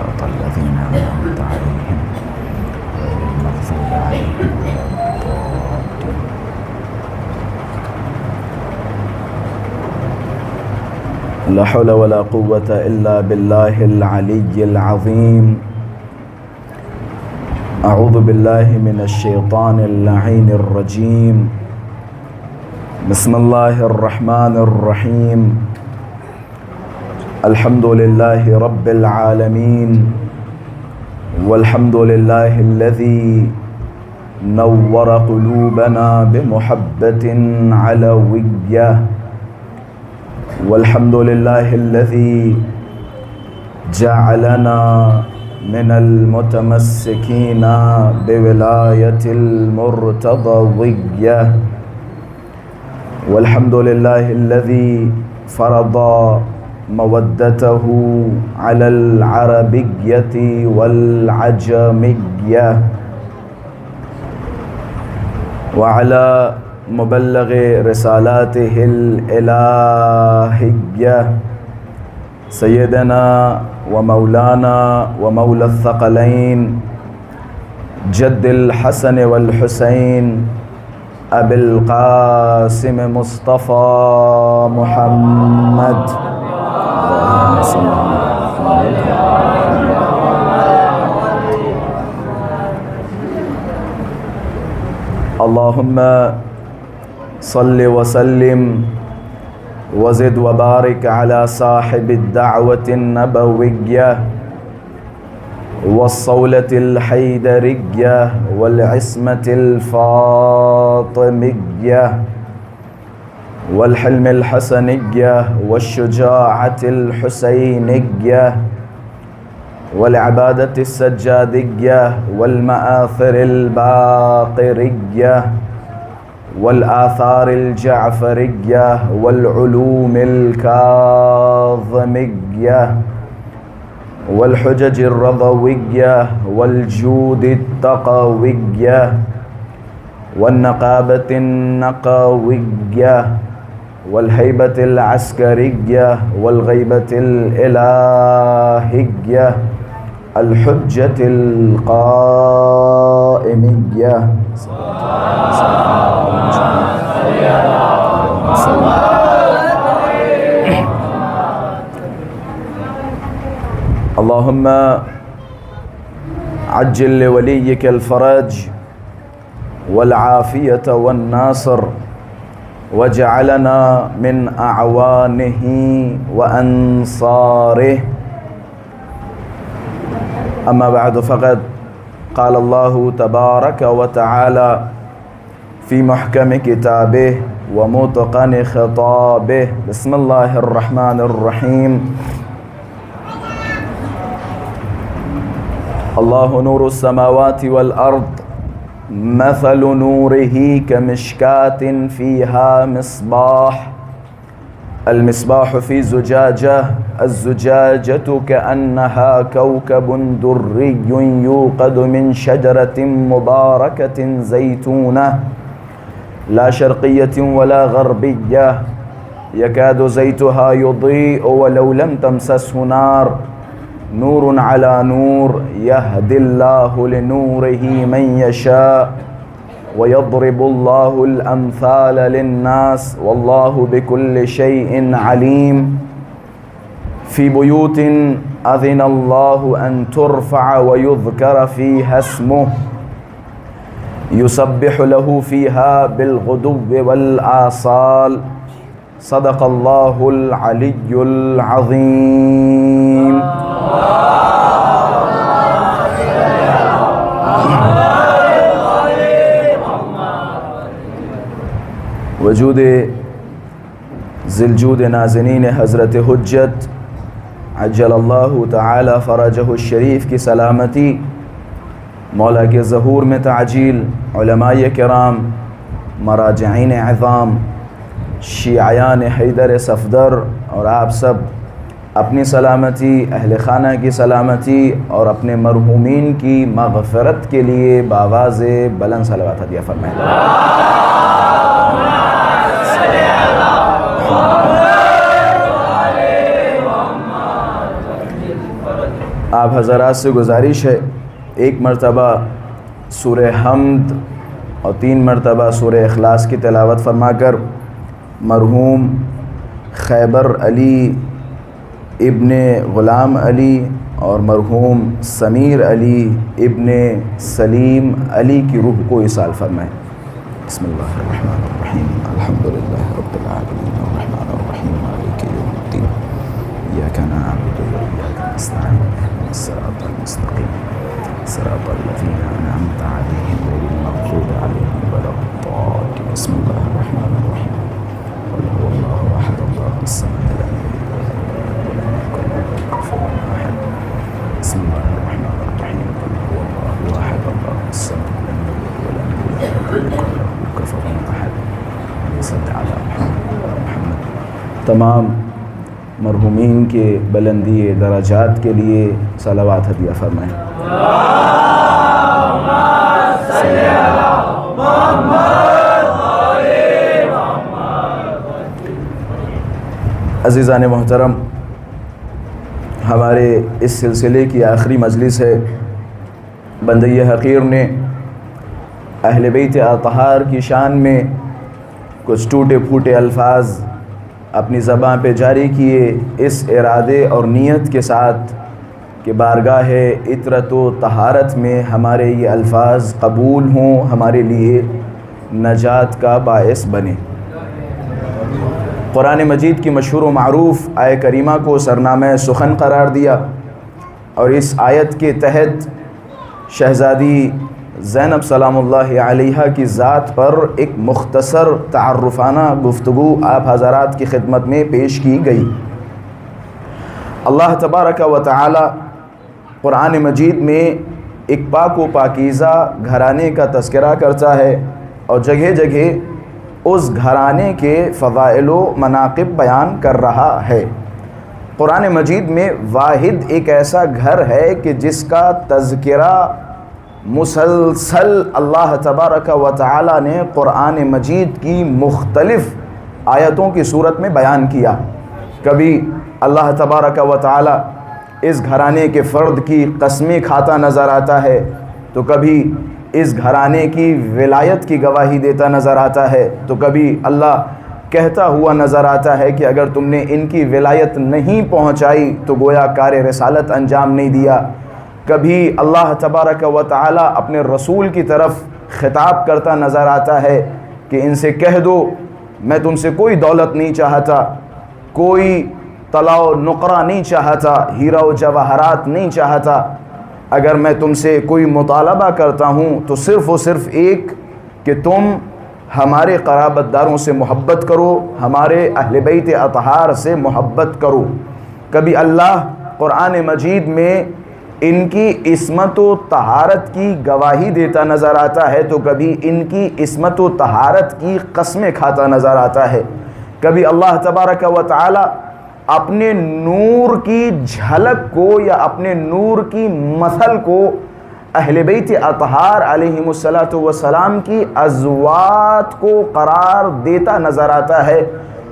صراط الذين أنعمت عليهم غير المغضوب عليهم ولا الضالين. لا حول ولا قوة إلا بالله العلي العظيم. أعوذ بالله من الشيطان اللعين الرجيم. بسم الله الرحمن الرحيم. الحمد لله رب العالمين، والحمد لله الذي نور قلوبنا بمحبة علوية، والحمد لله الذي جعلنا من المتمسكين بولاية المرتضوية، والحمد لله الذي فرض مودته على العربية والعجمية، وعلى مبلغ رسالاته الإلهية سيدنا ومولانا ومولى الثقلين جد الحسن والحسين أبي القاسم مصطفى محمد. اللهم صل وسلم وزد وبارك على صاحب الدعوة النبوية والصولة الحيدرية والعصمة الفاطمية والحلم الحسنية والشجاعة الحسينية والعبادة السجادية والمآثر الباقرية والآثار الجعفرية والعلوم الكاظمية والحجج الرضوية والجود التقوية والنقابة النقوية والهيبة العسكرية والغيبة الإلهية الحجة القائمية. اللهم عجل لوليك الفرج والعافية والناصر، واجعلنا من أعوانه وأنصاره. أما بعد، فقد قال الله تبارك وتعالى في محكم كتابه ومتقن خطابه. بسم الله الرحمن الرحيم. الله نور السماوات والأرض، مثل نوره كمشكاة فيها مصباح، المصباح في زجاجة، الزجاجة كأنها كوكب دري يوقد من شجرة مباركة زيتونة لا شرقية ولا غربية، يكاد زيتها يضيء ولو لم تمسسه نار، نور على نور، يهدي الله لنوره من يشاء ويضرب الله الأمثال للناس والله بكل شيء عليم. في بيوت أذن الله أن ترفع ويذكر فيها اسمه يسبح له فيها بالغدو والآصال. صدق الله العلي العظيم. وجود ذی الجود نازنین حضرت حجت عجل اللہ تعالی فرجہ الشریف کی سلامتی، مولا کے ظہور میں تعجیل، علماء کرام، مراجعین عظام، شیعیان حیدر صفدر اور آپ سب اپنی سلامتی، اہل خانہ کی سلامتی اور اپنے مرحومین کی مغفرت کے لیے بآواز بلند صلوات ہدیہ فرمائیں۔ آپ حضرات سے گزارش ہے، ایک مرتبہ سورہ حمد اور 3 مرتبہ سورہ اخلاص کی تلاوت فرما کر مرحوم خیبر علی ابن غلام علی اور مرحوم سمیر علی ابن سلیم علی کی روح کو ایصال فرمائیں۔ بسم اللہ الرحمن الرحیم، الحمدللہ رب العالمین الرحمن الرحیم مالک یوم الدین، ایاک نعبد و ایاک نستعین، اهدنا الصراط المستقیم صراط الذین انعمت علیہم غیر المغضوب علیہم ولا الضالین۔ بسم اللہ الرحمن الرحیم، قل هو اللہ احد اللہ الصمد لم یلد ولم یکن له کفوا احد۔ بسم اللہ الرحمن الرحیم، قل هو اللہ احد اللہ الصمد لم یلد ولم یولد ولم یکن له کفوا احد۔ صلی علی محمد۔ تمام مرحومین کے بلندی درجات کے لیے صلوات ہدیہ فرمائیں۔ عزیزان محترم، ہمارے اس سلسلے کی آخری مجلس ہے۔ بندہ حقیر نے اہل بیت اطہار کی شان میں کچھ ٹوٹے پھوٹے الفاظ اپنی زبان پہ جاری کیے، اس ارادے اور نیت کے ساتھ کہ بارگاہ عطرت و طہارت میں ہمارے یہ الفاظ قبول ہوں، ہمارے لیے نجات کا باعث بنے۔ قرآن مجید کی مشہور و معروف آیہ کریمہ کو سرنامہ سخن قرار دیا، اور اس آیت کے تحت شہزادی زینب سلام اللہ علیہا کی ذات پر ایک مختصر تعارفانہ گفتگو آپ حضرات کی خدمت میں پیش کی گئی۔ اللہ تبارک و تعالی قرآن مجید میں ایک پاک و پاکیزہ گھرانے کا تذکرہ کرتا ہے، اور جگہ جگہ اس گھرانے کے فضائل و مناقب بیان کر رہا ہے۔ قرآن مجید میں واحد ایک ایسا گھر ہے کہ جس کا تذکرہ مسلسل اللہ تبارک و تعالی نے قرآن مجید کی مختلف آیتوں کی صورت میں بیان کیا۔ کبھی اللہ تبارک و تعالی اس گھرانے کے فرد کی قسمیں کھاتا نظر آتا ہے، تو کبھی اس گھرانے کی ولایت کی گواہی دیتا نظر آتا ہے، تو کبھی اللہ کہتا ہوا نظر آتا ہے کہ اگر تم نے ان کی ولایت نہیں پہنچائی تو گویا کار رسالت انجام نہیں دیا۔ کبھی اللہ تبارک و تعالی اپنے رسول کی طرف خطاب کرتا نظر آتا ہے کہ ان سے کہہ دو میں تم سے کوئی دولت نہیں چاہتا، کوئی طلا و نقرہ نہیں چاہتا، ہیرا و جواہرات نہیں چاہتا۔ اگر میں تم سے کوئی مطالبہ کرتا ہوں تو صرف و صرف ایک کہ تم ہمارے قرابت داروں سے محبت کرو، ہمارے اہل بیت اطہار سے محبت کرو۔ کبھی اللہ قرآن مجید میں ان کی عصمت و طہارت کی گواہی دیتا نظر آتا ہے، تو کبھی ان کی عصمت و طہارت کی قسمیں کھاتا نظر آتا ہے۔ کبھی اللہ تبارک و تعالی اپنے نور کی جھلک کو یا اپنے نور کی مثل کو اہل بیت اطہار علیہم السلام کی ازواج کو قرار دیتا نظر آتا ہے،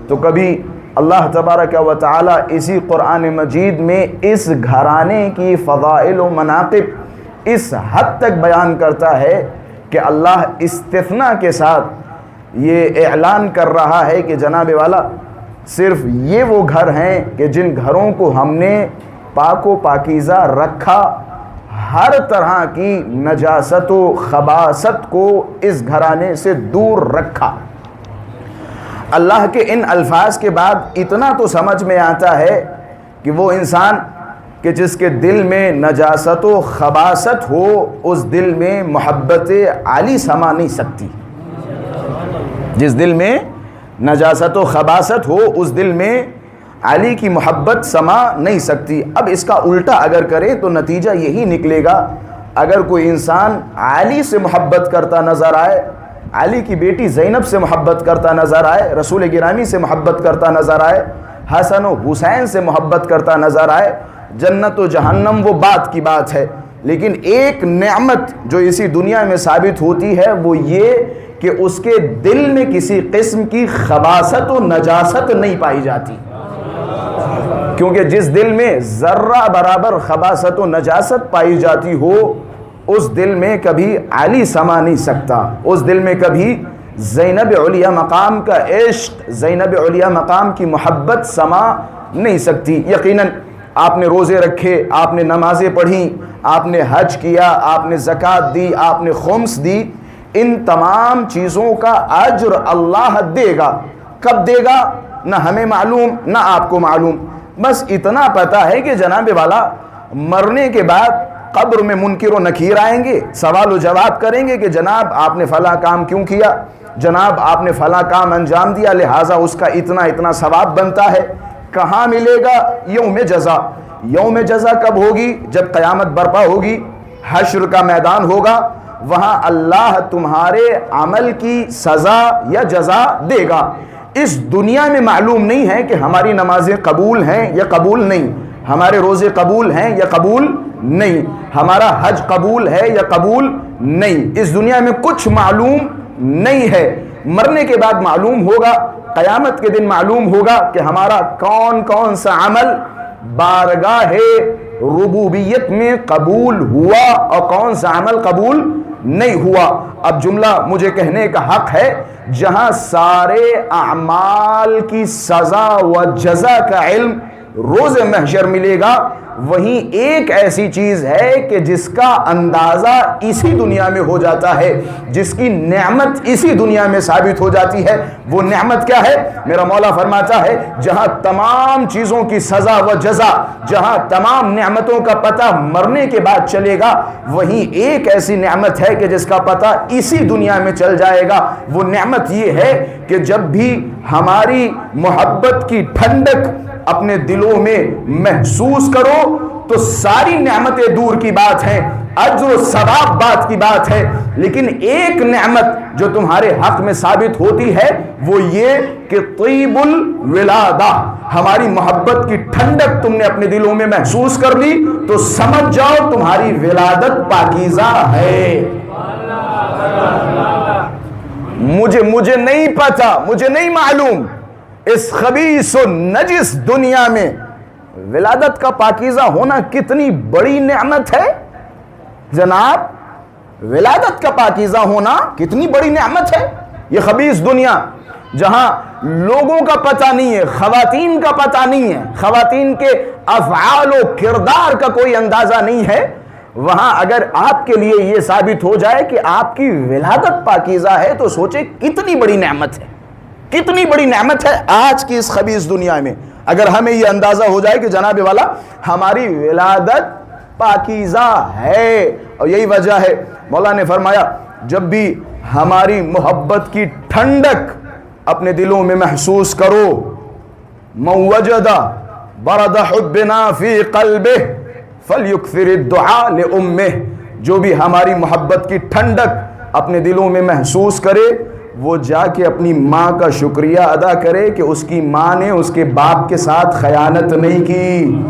تو کبھی اللہ تبارک و تعالی اسی قرآن مجید میں اس گھرانے کی فضائل و مناقب اس حد تک بیان کرتا ہے کہ اللہ استثناء کے ساتھ یہ اعلان کر رہا ہے کہ جناب والا صرف یہ وہ گھر ہیں کہ جن گھروں کو ہم نے پاک و پاکیزہ رکھا، ہر طرح کی نجاست و خباثت کو اس گھرانے سے دور رکھا۔ اللہ کے ان الفاظ کے بعد اتنا تو سمجھ میں آتا ہے کہ وہ انسان کہ جس کے دل میں نجاست و خباثت ہو، اس دل میں محبت علی سما نہیں سکتی۔ جس دل میں نجاست و خباثت ہو، اس دل میں علی کی محبت سما نہیں سکتی۔ اب اس کا الٹا اگر کرے تو نتیجہ یہی نکلے گا، اگر کوئی انسان علی سے محبت کرتا نظر آئے، علی کی بیٹی زینب سے محبت کرتا نظر آئے، رسول گرامی سے محبت کرتا نظر آئے، حسن و حسین سے محبت کرتا نظر آئے، جنت و جہنم وہ بات کی بات ہے، لیکن ایک نعمت جو اسی دنیا میں ثابت ہوتی ہے وہ یہ کہ اس کے دل میں کسی قسم کی خباثت و نجاست نہیں پائی جاتی۔ کیونکہ جس دل میں ذرہ برابر خباثت و نجاست پائی جاتی ہو اس دل میں کبھی علی سما نہیں سکتا، اس دل میں کبھی زینب علیہ مقام کا عشق، زینب علیہ مقام کی محبت سما نہیں سکتی۔ یقیناً آپ نے روزے رکھے، آپ نے نمازیں پڑھیں، آپ نے حج کیا، آپ نے زکوٰۃ دی، آپ نے خمس دی، ان تمام چیزوں کا اجر اللہ دے گا۔ کب دے گا نہ ہمیں معلوم نہ آپ کو معلوم، بس اتنا پتہ ہے کہ جناب والا مرنے کے بعد قبر میں منکر و نکیر آئیں گے، سوال و جواب کریں گے کہ جناب آپ نے فلاں کام کیوں کیا، جناب آپ نے فلاں کام انجام دیا لہٰذا اس کا اتنا اتنا ثواب بنتا ہے۔ کہاں ملے گا؟ یوم جزا۔ یوم جزا کب ہوگی؟ جب قیامت برپا ہوگی، حشر کا میدان ہوگا، وہاں اللہ تمہارے عمل کی سزا یا جزا دے گا۔ اس دنیا میں معلوم نہیں ہے کہ ہماری نمازیں قبول ہیں یا قبول نہیں، ہمارے روزے قبول ہیں یا قبول نہیں، ہمارا حج قبول ہے یا قبول نہیں، اس دنیا میں کچھ معلوم نہیں ہے۔ مرنے کے بعد معلوم ہوگا، قیامت کے دن معلوم ہوگا کہ ہمارا کون کون سا عمل بارگاہ ربوبیت میں قبول ہوا اور کون سا عمل قبول نہیں ہوا۔ اب جملہ مجھے کہنے کا حق ہے، جہاں سارے اعمال کی سزا و جزا کا علم روز محشر ملے گا، وہیں ایک ایسی چیز ہے کہ جس کا اندازہ اسی دنیا میں ہو جاتا ہے، جس کی نعمت اسی دنیا میں ثابت ہو جاتی ہے۔ وہ نعمت کیا ہے؟ میرا مولا فرماتا ہے جہاں تمام چیزوں کی سزا و جزا، جہاں تمام نعمتوں کا پتہ مرنے کے بعد چلے گا، وہیں ایک ایسی نعمت ہے کہ جس کا پتہ اسی دنیا میں چل جائے گا۔ وہ نعمت یہ ہے کہ جب بھی ہماری محبت کی ٹھنڈک اپنے دلوں میں محسوس کرو تو ساری نعمتیں دور کی بات ہیں، اجر و ثواب بات کی بات ہے، لیکن ایک نعمت جو تمہارے حق میں ثابت ہوتی ہے وہ یہ کہ طیب الولادہ، ہماری محبت کی ٹھنڈک تم نے اپنے دلوں میں محسوس کر لی تو سمجھ جاؤ تمہاری ولادت پاکیزہ ہے۔ مجھے نہیں پتا، مجھے نہیں معلوم اس خبیث و نجس دنیا میں ولادت کا پاکیزہ ہونا کتنی بڑی نعمت ہے۔ جناب ولادت کا پاکیزہ ہونا کتنی بڑی نعمت ہے۔ یہ خبیث دنیا جہاں لوگوں کا پتہ نہیں ہے، خواتین کا پتہ نہیں ہے، خواتین کے افعال و کردار کا کوئی اندازہ نہیں ہے، وہاں اگر آپ کے لیے یہ ثابت ہو جائے کہ آپ کی ولادت پاکیزہ ہے تو سوچے کتنی بڑی نعمت ہے، کتنی بڑی نعمت ہے آج کی اس خبیث دنیا میں۔ اگر ہمیں یہ اندازہ ہو جائے کہ جناب والا ہماری ولادت پاکیزہ ہے، اور یہی وجہ ہے مولا نے فرمایا جب بھی ہماری محبت کی ٹھنڈک اپنے دلوں میں محسوس کرو، من وجد برد حبنا فی قلبہ فلیکثر الدعاء لامہ، جو بھی ہماری محبت کی ٹھنڈک اپنے دلوں میں محسوس کرے وہ جا کے اپنی ماں کا شکریہ ادا کرے کہ اس کی ماں نے اس کے باپ کے ساتھ خیانت نہیں کی،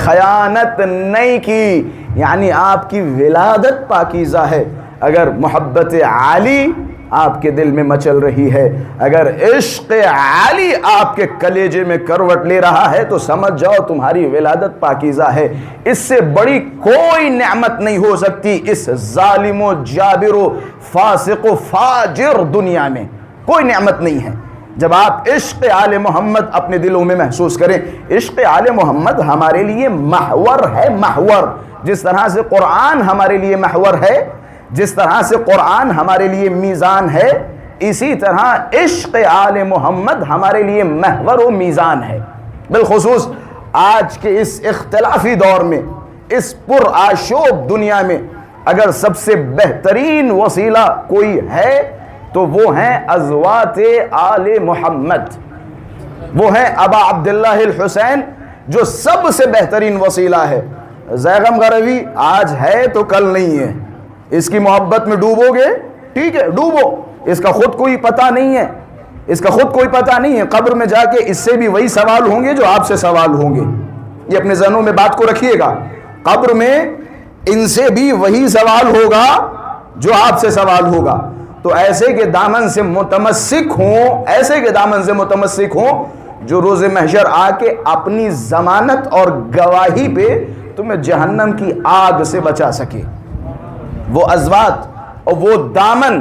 خیانت نہیں کی، یعنی آپ کی ولادت پاکیزہ ہے۔ اگر محبت عالی آپ کے دل میں مچل رہی ہے، اگر عشق عالی آپ کے کلیجے میں کروٹ لے رہا ہے تو سمجھ جاؤ تمہاری ولادت پاکیزہ ہے۔ اس سے بڑی کوئی نعمت نہیں ہو سکتی اس ظالم و جابر و فاسق و فاجر دنیا میں، کوئی نعمت نہیں ہے۔ جب آپ عشق آل محمد اپنے دلوں میں محسوس کریں، عشق آل محمد ہمارے لیے محور ہے، محور، جس طرح سے قرآن ہمارے لیے محور ہے، جس طرح سے قرآن ہمارے لیے میزان ہے، اسی طرح عشق آل محمد ہمارے لیے محور و میزان ہے۔ بالخصوص آج کے اس اختلافی دور میں، اس پر آشوب دنیا میں اگر سب سے بہترین وسیلہ کوئی ہے تو وہ ہیں ازواج آل محمد، وہ ہیں ابا عبداللہ الحسین، جو سب سے بہترین وسیلہ ہے۔ زیغم غروی آج ہے تو کل نہیں ہے، اس کی محبت میں ڈوبو گے ٹھیک ہے ڈوبو، اس کا خود کوئی پتہ نہیں ہے، اس کا خود کوئی پتہ نہیں ہے، قبر میں جا کے اس سے بھی وہی سوال ہوں گے جو آپ سے سوال ہوں گے۔ یہ اپنے ذہنوں میں بات کو رکھیے گا، قبر میں ان سے بھی وہی سوال ہوگا جو آپ سے سوال ہوگا۔ تو ایسے کے دامن سے متمسک ہوں، ایسے کے دامن سے متمسک ہوں جو روز محشر آ کے اپنی ضمانت اور گواہی پہ تمہیں جہنم کی آگ سے بچا سکے. وہ ازواج اور وہ دامن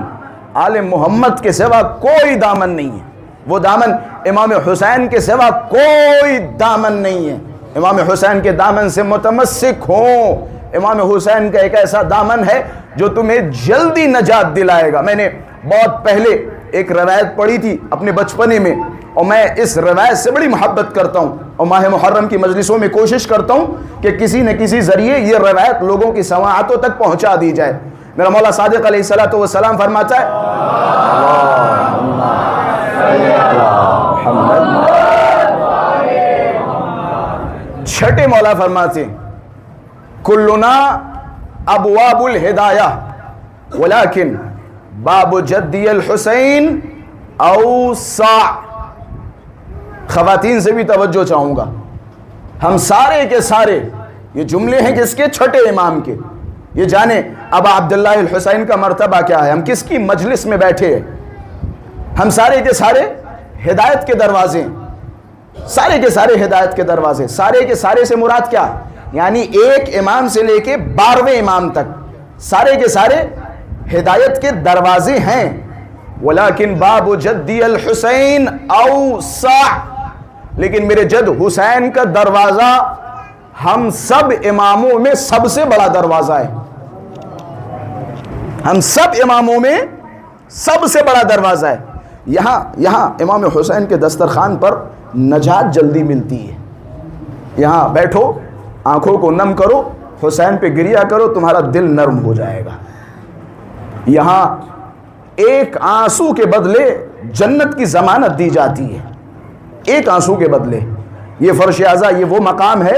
آل محمد کے سوا کوئی دامن نہیں ہے. وہ دامن امام حسین کے سوا کوئی دامن نہیں ہے. امام حسین کے دامن سے متمسک ہوں. امام حسین کا ایک ایسا دامن ہے جو تمہیں جلدی نجات دلائے گا. میں نے بہت پہلے ایک روایت پڑھی تھی اپنے بچپنے میں, اور میں اس روایت سے بڑی محبت کرتا ہوں, اور ماہ محرم کی مجلسوں میں کوشش کرتا ہوں کہ کسی نہ کسی ذریعے یہ روایت لوگوں کی سماعتوں تک پہنچا دی جائے. میرا مولا صادق علیہ الصلوۃ والسلام فرماتا ہے, چھٹے مولا فرماتے ہیں, کلنا ابواب الہدایہ ولیکن باب جدی الحسین اوسع. خواتین سے بھی توجہ چاہوں گا. ہم سارے کے سارے یہ جملے ہیں کس کے؟ چھٹے امام کے. یہ جانیں ابا عبداللہ الحسین کا مرتبہ کیا ہے, ہم کس کی مجلس میں بیٹھے ہیں. ہم سارے کے سارے ہدایت کے دروازے, سارے کے سارے ہدایت کے دروازے. سارے کے سارے سے مراد کیا؟ یعنی ایک امام سے لے کے 12ویں امام تک سارے کے سارے ہدایت کے دروازے ہیں. ولیکن باب جدی الحسین اوسع, لیکن میرے جد حسین کا دروازہ ہم سب اماموں میں سب سے بڑا دروازہ ہے. ہم سب اماموں میں سب سے بڑا دروازہ ہے. یہاں امام حسین کے دسترخوان پر نجات جلدی ملتی ہے. یہاں بیٹھو, آنکھوں کو نم کرو, حسین پہ گریا کرو, تمہارا دل نرم ہو جائے گا. یہاں ایک آنسو کے بدلے جنت کی ضمانت دی جاتی ہے. ایک آنسو کے بدلے. یہ فرش اعظم, یہ وہ مقام ہے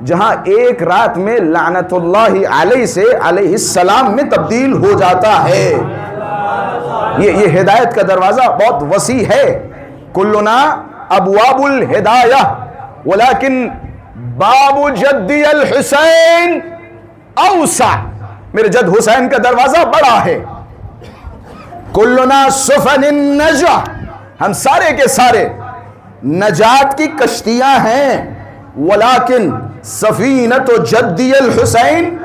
جہاں ایک رات میں لعنت اللہ علیہ سے علیہ السلام میں تبدیل ہو جاتا ہے. یہ ہدایت کا دروازہ بہت وسیع ہے. کلنا ابواب الہدایہ ولیکن باب جدی الحسین اوسع. میرے جد حسین کا دروازہ بڑا ہے. کلنا سفن النجا, ہم سارے کے سارے نجات کی کشتیاں ہیں. ولیکن سفینۃ جدی الحسین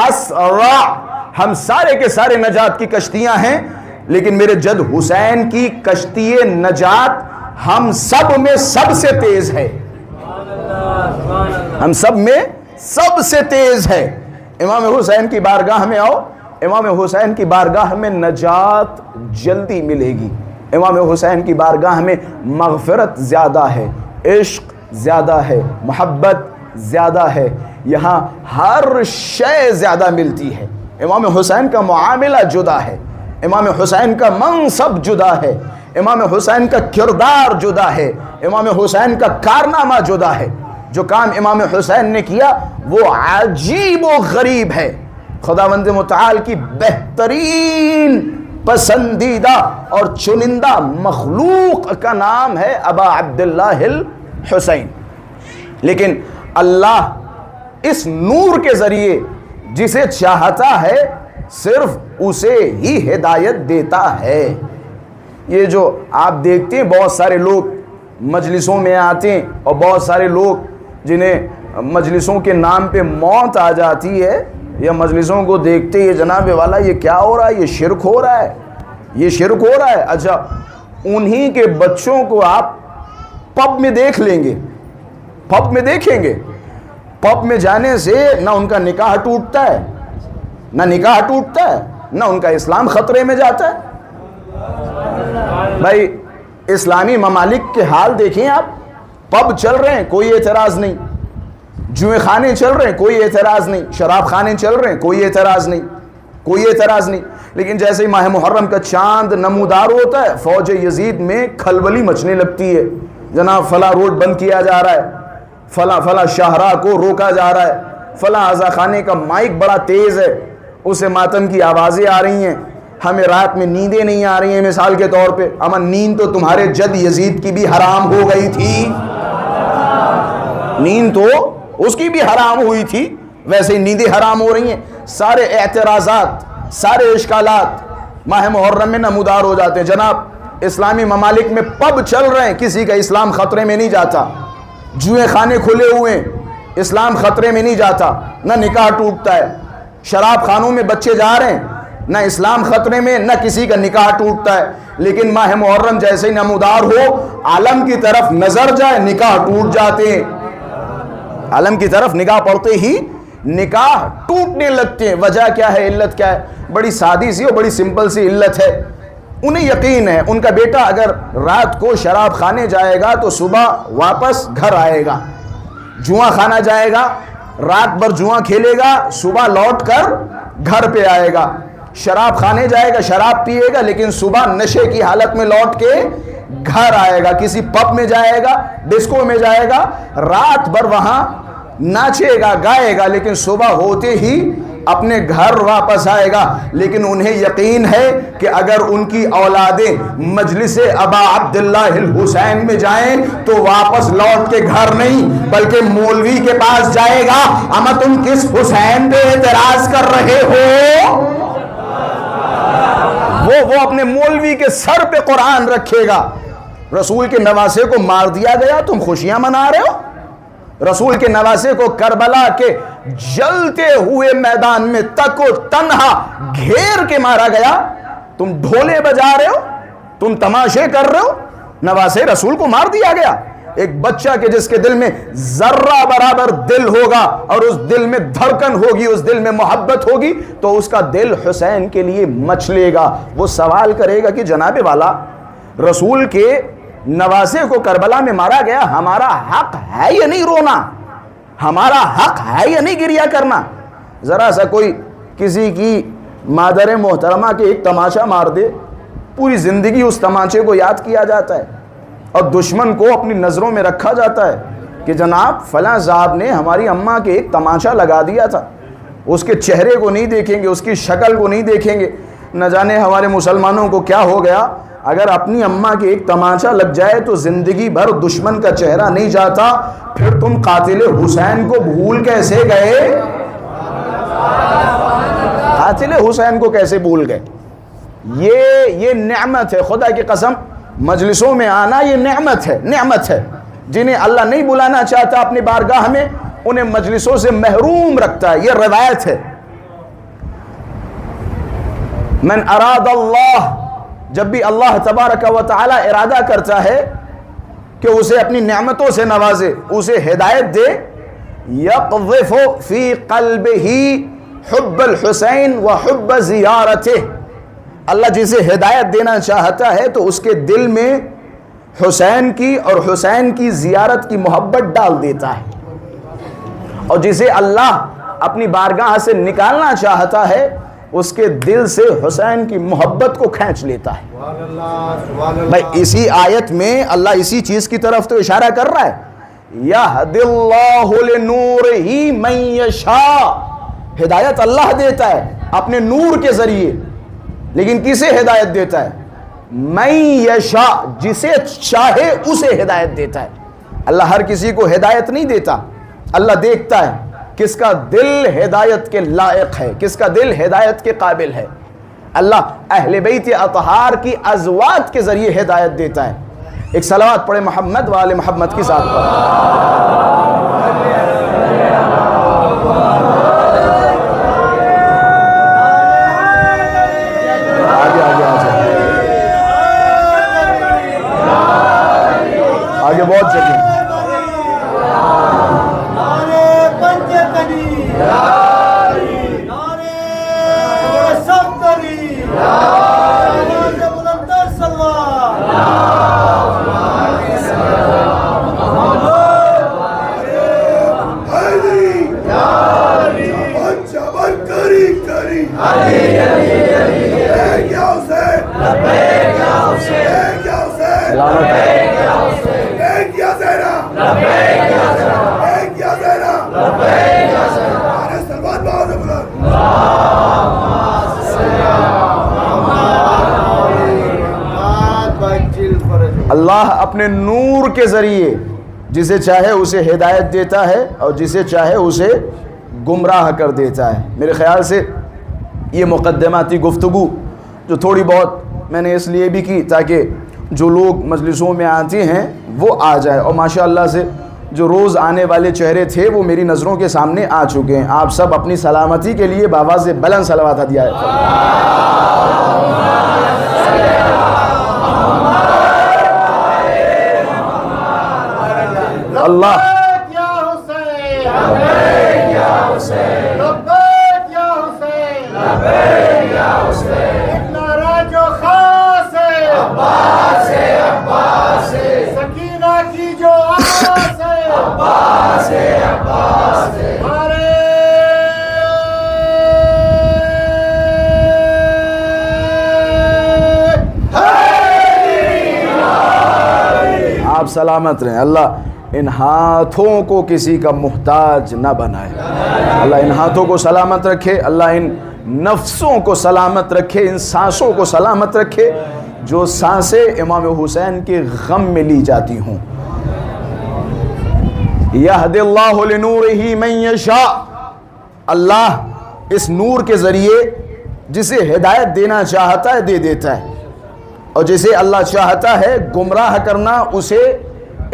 اسرع, ہم سارے کے سارے نجات کی کشتیاں ہیں, لیکن میرے جد حسین کی کشتی نجات ہم سب میں سب سے تیز ہے. ہم سب میں سب سے تیز ہے. امام حسین کی بارگاہ میں آؤ, امام حسین کی بارگاہ میں نجات جلدی ملے گی. امام حسین کی بارگاہ میں مغفرت زیادہ ہے, عشق زیادہ ہے, محبت زیادہ ہے. یہاں ہر شے زیادہ ملتی ہے. امام حسین کا معاملہ جدا ہے, امام حسین کا منصب جدا ہے, امام حسین کا کردار جدا ہے, امام حسین کا کارنامہ جدا ہے. جو کام امام حسین نے کیا وہ عجیب و غریب ہے. خداوند متعال کی بہترین پسندیدہ اور چنندہ مخلوق کا نام ہے ابا عبداللہ الحسین. لیکن اللہ اس نور کے ذریعے جسے چاہتا ہے صرف اسے ہی ہدایت دیتا ہے. یہ جو آپ دیکھتے ہیں بہت سارے لوگ مجلسوں میں آتے ہیں, اور بہت سارے لوگ جنہیں مجلسوں کے نام پہ موت آ جاتی ہے, یا مجلسوں کو دیکھتے یہ جناب والا یہ کیا ہو رہا ہے, یہ شرک ہو رہا ہے, یہ شرک ہو رہا ہے. اچھا, انہی کے بچوں کو آپ پب میں دیکھ لیں گے, پب میں دیکھیں گے, پب میں جانے سے نہ ان کا نکاح ٹوٹتا ہے, نہ نکاح ٹوٹتا ہے, نہ ان کا اسلام خطرے میں جاتا ہے. بھائی اسلامی ممالک کے حال دیکھیں آپ, پب چل رہے ہیں کوئی اعتراض نہیں, جوئے خانے چل رہے ہیں کوئی اعتراض نہیں, شراب خانے چل رہے ہیں کوئی اعتراض نہیں, کوئی اعتراض نہیں. لیکن جیسے ہی ماہ محرم کا چاند نمودار ہوتا ہے, فوج یزید میں کھلبلی مچنے لگتی ہے. جناب فلاں روڈ بند کیا جا رہا ہے, فلاں شاہراہ کو روکا جا رہا ہے, فلاں عزا خانے کا مائک بڑا تیز ہے, اسے ماتم کی آوازیں آ رہی ہیں, ہمیں رات میں نیندیں نہیں آ رہی ہیں. مثال کے طور پہ امن نیند تو تمہارے جد یزید کی بھی حرام ہو گئی تھی, نیند تو اس کی بھی حرام ہوئی تھی, ویسے ہی نیندیں حرام ہو رہی ہیں. سارے اعتراضات, سارے اشکالات ماہ محرم میں نمودار ہو جاتے ہیں. جناب اسلامی ممالک میں پب چل رہے ہیں، کسی کا اسلام خطرے میں نہیں جاتا. جوئے خانے کھلے ہوئے ہیں، اسلام خطرے میں نہیں جاتا. نہ نکاح ٹوٹتا ہے. شراب خانوں میں بچے جا رہے ہیں، نہ اسلام خطرے میں، نہ کسی کا نکاح ٹوٹتا ہے. لیکن ماہ محرم جیسے ہی نمودار ہو، عالم کی طرف نظر جائے، نکاح ٹوٹ جاتے ہیں. عالم کی طرف نگاہ پڑتے ہی نکاح ٹوٹنے لگتے ہیں. وجہ کیا ہے؟ علت کیا ہے؟ بڑی سادی سی اور بڑی سمپل سی علت ہے. انہیں یقین ہے ان کا بیٹا اگر رات کو شراب خانے جائے گا تو صبح واپس گھر آئے گا. جوا خانہ جائے گا، رات بھر جوا کھیلے گا، صبح لوٹ کر گھر پہ آئے گا. شراب خانے جائے گا، شراب پیے گا، لیکن صبح نشے کی حالت میں لوٹ کے گھر آئے گا. کسی پب میں جائے گا، ڈسکو میں جائے گا، رات بھر وہاں ناچے گا، گائے گا، لیکن صبح ہوتے ہی اپنے گھر واپس آئے گا. لیکن انہیں یقین ہے کہ اگر ان کی اولادیں مجلس ابا عبداللہ الحسین میں جائیں تو واپس لوٹ کے گھر نہیں بلکہ مولوی کے پاس جائے گا. اما تم کس حسین پہ اعتراض کر رہے ہو؟ وہ اپنے مولوی کے سر پہ قرآن رکھے گا. رسول کے نواسے کو مار دیا گیا، تم خوشیاں منا رہے ہو. رسول کے نواسے کو کربلا کے جلتے ہوئے میدان میں تک و تنہا گھیر کے مارا گیا، تم ڈھولے بجا رہے ہو، تم تماشے کر رہے ہو. نواسے رسول کو مار دیا گیا. ایک بچہ کے جس کے دل میں ذرہ برابر دل ہوگا اور اس دل میں دھڑکن ہوگی، اس دل میں محبت ہوگی، تو اس کا دل حسین کے لیے مچلے گا. وہ سوال کرے گا کہ جناب والا، رسول کے نواسے کو کربلا میں مارا گیا، ہمارا حق ہے یا نہیں رونا؟ ہمارا حق ہے یا نہیں گریہ کرنا؟ ذرا سا کوئی کسی کی مادر محترمہ کے ایک تماشا مار دے، پوری زندگی اس تماشے کو یاد کیا جاتا ہے اور دشمن کو اپنی نظروں میں رکھا جاتا ہے کہ جناب فلاں صاحب نے ہماری اماں کے ایک تماشا لگا دیا تھا. اس کے چہرے کو نہیں دیکھیں گے، اس کی شکل کو نہیں دیکھیں گے. نہ جانے ہمارے مسلمانوں کو کیا ہو گیا، اگر اپنی اماں کے ایک تماشا لگ جائے تو زندگی بھر دشمن کا چہرہ نہیں جاتا. پھر تم قاتل حسین کو بھول کیسے گئے؟ قاتل حسین کو کیسے بھول گئے؟ یہ نعمت ہے، خدا کی قسم. مجلسوں میں آنا یہ نعمت ہے، نعمت ہے. جنہیں اللہ نہیں بلانا چاہتا اپنی بارگاہ میں، انہیں مجلسوں سے محروم رکھتا ہے. یہ روایت ہے. من اراد اللہ، جب بھی اللہ تبارک و تعالی ارادہ کرتا ہے کہ اسے اپنی نعمتوں سے نوازے، اسے ہدایت دے، یقذف فی قلبہ حب الحسین و حب زیارتہ. اللہ جسے ہدایت دینا چاہتا ہے تو اس کے دل میں حسین کی اور حسین کی زیارت کی محبت ڈال دیتا ہے، اور جسے اللہ اپنی بارگاہ سے نکالنا چاہتا ہے اس کے دل سے حسین کی محبت کو کھینچ لیتا ہے. بھائی اسی آیت میں اللہ اسی چیز کی طرف تو اشارہ کر رہا ہے، یہدی اللہ لنورہ من یشاء. ہدایت اللہ دیتا ہے اپنے نور کے ذریعے، لیکن کسے ہدایت دیتا ہے؟ من یشاء، جسے چاہے اسے ہدایت دیتا ہے. اللہ ہر کسی کو ہدایت نہیں دیتا. اللہ دیکھتا ہے کس کا دل ہدایت کے لائق ہے، کس کا دل ہدایت کے قابل ہے. اللہ اہل بیت اطہار کی ازواج کے ذریعے ہدایت دیتا ہے. ایک صلوات پڑھے محمد و آل محمد کی ذات پر. آگے بہت جگہ اللہ اپنے نور کے ذریعے جسے چاہے اسے ہدایت دیتا ہے اور جسے چاہے اسے گمراہ کر دیتا ہے. میرے خیال سے یہ مقدماتی گفتگو جو تھوڑی بہت میں نے اس لیے بھی کی تاکہ جو لوگ مجلسوں میں آتے ہیں وہ آ جائے، اور ماشاءاللہ سے جو روز آنے والے چہرے تھے وہ میری نظروں کے سامنے آ چکے ہیں۔ آپ سب اپنی سلامتی کے لیے بآواز بلند صلوات ہدیہ ہے۔ اللہ آپ سلامت رہیں۔ اللہ ان ہاتھوں کو کسی کا محتاج نہ بنائے، اللہ ان ہاتھوں کو سلامت رکھے، اللہ ان نفسوں کو سلامت رکھے، ان سانسوں کو سلامت رکھے جو سانسیں امام حسین کے غم میں لی جاتی ہوں۔ یہدی اللہ لنورہ من یشاء، اللہ اس نور کے ذریعے جسے ہدایت دینا چاہتا ہے دے دیتا ہے، اور جسے اللہ چاہتا ہے گمراہ کرنا اسے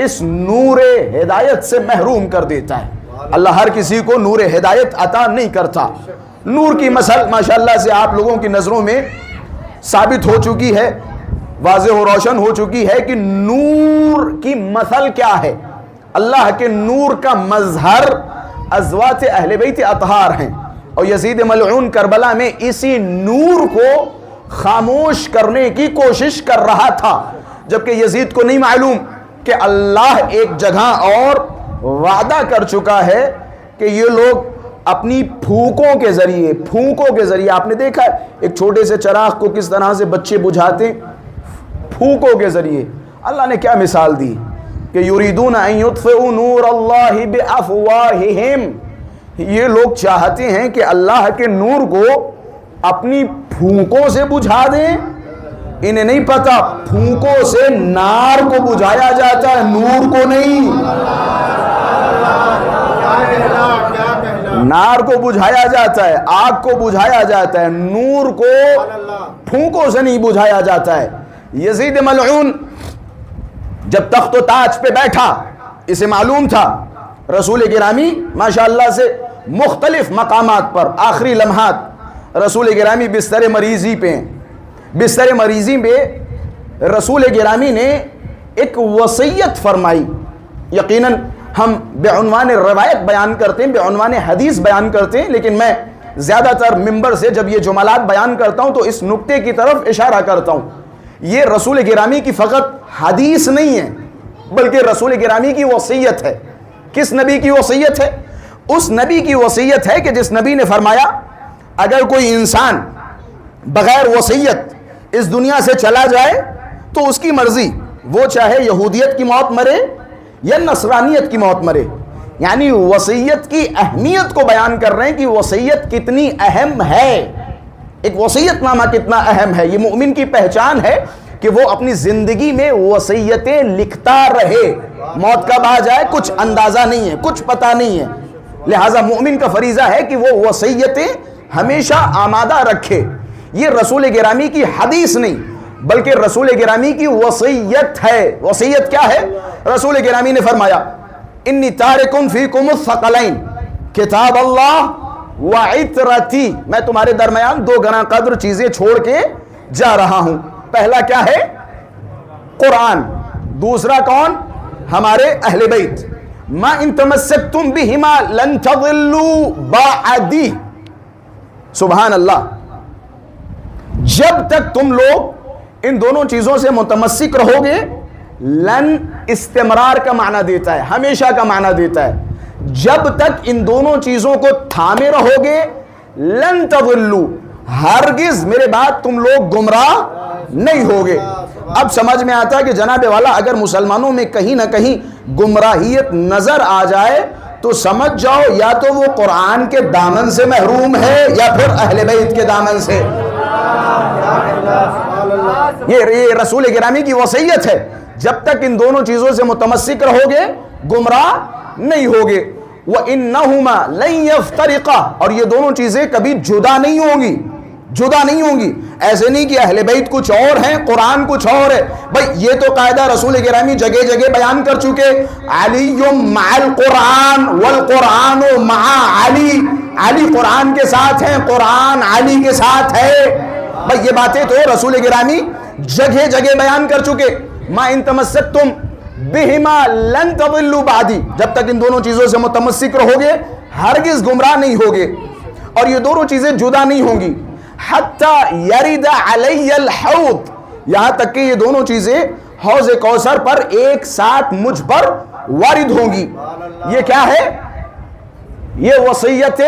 اس نور ہدایت سے محروم کر دیتا ہے۔ اللہ ہر کسی کو نور ہدایت عطا نہیں کرتا۔ نور کی مثل ماشاءاللہ سے آپ لوگوں کی نظروں میں ثابت ہو چکی ہے، واضح و روشن ہو چکی ہے کہ نور کی مثل کیا ہے۔ اللہ کے نور کا مظہر ازواج اہل بیت اطہار ہیں، اور یزید ملعون کربلا میں اسی نور کو خاموش کرنے کی کوشش کر رہا تھا، جبکہ یزید کو نہیں معلوم کہ اللہ ایک جگہ اور وعدہ کر چکا ہے کہ یہ لوگ اپنی پھونکوں کے ذریعے آپ نے دیکھا ہے ایک چھوٹے سے چراغ کو کس طرح سے بچے بجھاتے، پھونکوں کے ذریعے۔ اللہ نے کیا مثال دی کہ یریدون ان یطفئوا نور اللہ بافواہہم، یہ لوگ چاہتے ہیں کہ اللہ کے نور کو اپنی پھونکوں سے بجھا دیں۔ انہیں نہیں پتا پھونکوں سے نار کو بجھایا جاتا ہے، نور کو نہیں۔ نار کو بجھایا جاتا ہے، آگ کو بجھایا جاتا ہے، نور کو پھونکوں سے نہیں بجھایا جاتا ہے۔ یزید ملعون جب تخت و تاج پہ بیٹھا، اسے معلوم تھا رسول گرامی ماشاءاللہ سے مختلف مقامات پر آخری لمحات رسول گرامی بستر مریضی پہ، بستر مریضی میں رسول گرامی نے ایک وصیت فرمائی۔ یقیناً ہم بعنوان روایت بیان کرتے ہیں، بعنوان حدیث بیان کرتے ہیں، لیکن میں زیادہ تر ممبر سے جب یہ جملات بیان کرتا ہوں تو اس نقطے کی طرف اشارہ کرتا ہوں۔ یہ رسول گرامی کی فقط حدیث نہیں ہے بلکہ رسول گرامی کی وصیت ہے۔ کس نبی کی وصیت ہے؟ اس نبی کی وصیت ہے کہ جس نبی نے فرمایا اگر کوئی انسان بغیر وصیت اس دنیا سے چلا جائے تو اس کی مرضی، وہ چاہے یہودیت کی موت مرے یا نصرانیت کی موت مرے۔ یعنی وصیت کی اہمیت کو بیان کر رہے ہیں کہ وصیت کتنی اہم ہے، ایک وصیت نامہ کتنا اہم ہے۔ یہ مومن کی پہچان ہے کہ وہ اپنی زندگی میں وصیتیں لکھتا رہے، موت کب آ جائے کچھ اندازہ نہیں ہے، کچھ پتہ نہیں ہے، لہٰذا مومن کا فریضہ ہے کہ وہ وصیتیں ہمیشہ آمادہ رکھے۔ یہ رسول گرامی کی حدیث نہیں بلکہ رسول گرامی کی وصیت ہے۔ وصیت کیا ہے؟ رسول گرامی نے فرمایا انی تارکن فیکم الثقلین کتاب اللہ وعطرتی، میں تمہارے درمیان دو گراں قدر چیزیں چھوڑ کے جا رہا ہوں۔ پہلا کیا ہے؟ قرآن، دوسرا کون؟ ہمارے اہل بیت۔ ما ان تمسکتم بہما لن تضلوا بعدی، سبحان اللہ، جب تک تم لوگ ان دونوں چیزوں سے متمسک رہو گے، لن استمرار کا معنی دیتا ہے، ہمیشہ کا معنی دیتا ہے، جب تک ان دونوں چیزوں کو تھامے رہو گے، لن تضلوا، ہرگز میرے بعد تم لوگ گمراہ نہیں ہوگے۔ اب سمجھ میں آتا ہے کہ جناب والا اگر مسلمانوں میں کہیں نہ کہیں گمراہیت نظر آ جائے تو سمجھ جاؤ یا تو وہ قرآن کے دامن سے محروم ہے یا پھر اہل بیت کے دامن سے۔ یہ رسول گرامی کی وصیت ہے، جب تک ان دونوں چیزوں سے متمسک رہو گے گمراہ نہیں ہوگے۔ وَإِنَّهُمَا لَن يَفْتَرِقَا، اور یہ دونوں چیزیں کبھی جدا نہیں ہوں گی، جدا نہیں ہوں گی. ایسے نہیں کہ اہل بیت کچھ اور ہیں قرآن کچھ اور ہے. بھائی یہ تو قاعدہ رسول گرامی جگہ جگہ بیان کر چکے. علی مع القرآن والقرآن مع علی. علی قرآن کے ساتھ ہیں، قرآن علی کے ساتھ ہے. بھائی یہ باتیں تو رسول گرامی جگہ جگہ بیان کر چکے. ما ان تمسکتم بہما لن تضلوا بعدی، جب تک ان دونوں چیزوں سے متمسک رہو گے ہرگز گمراہ نہیں ہوگے. اور یہ دونوں چیزیں جدا نہیں ہوں گی. حتی یرد علی الحوض، یہاں تک کہ یہ دونوں چیزیں حوض کوثر پر ایک ساتھ مجھ پر وارد ہوں گی. یہ کیا ہے؟ یہ وصیت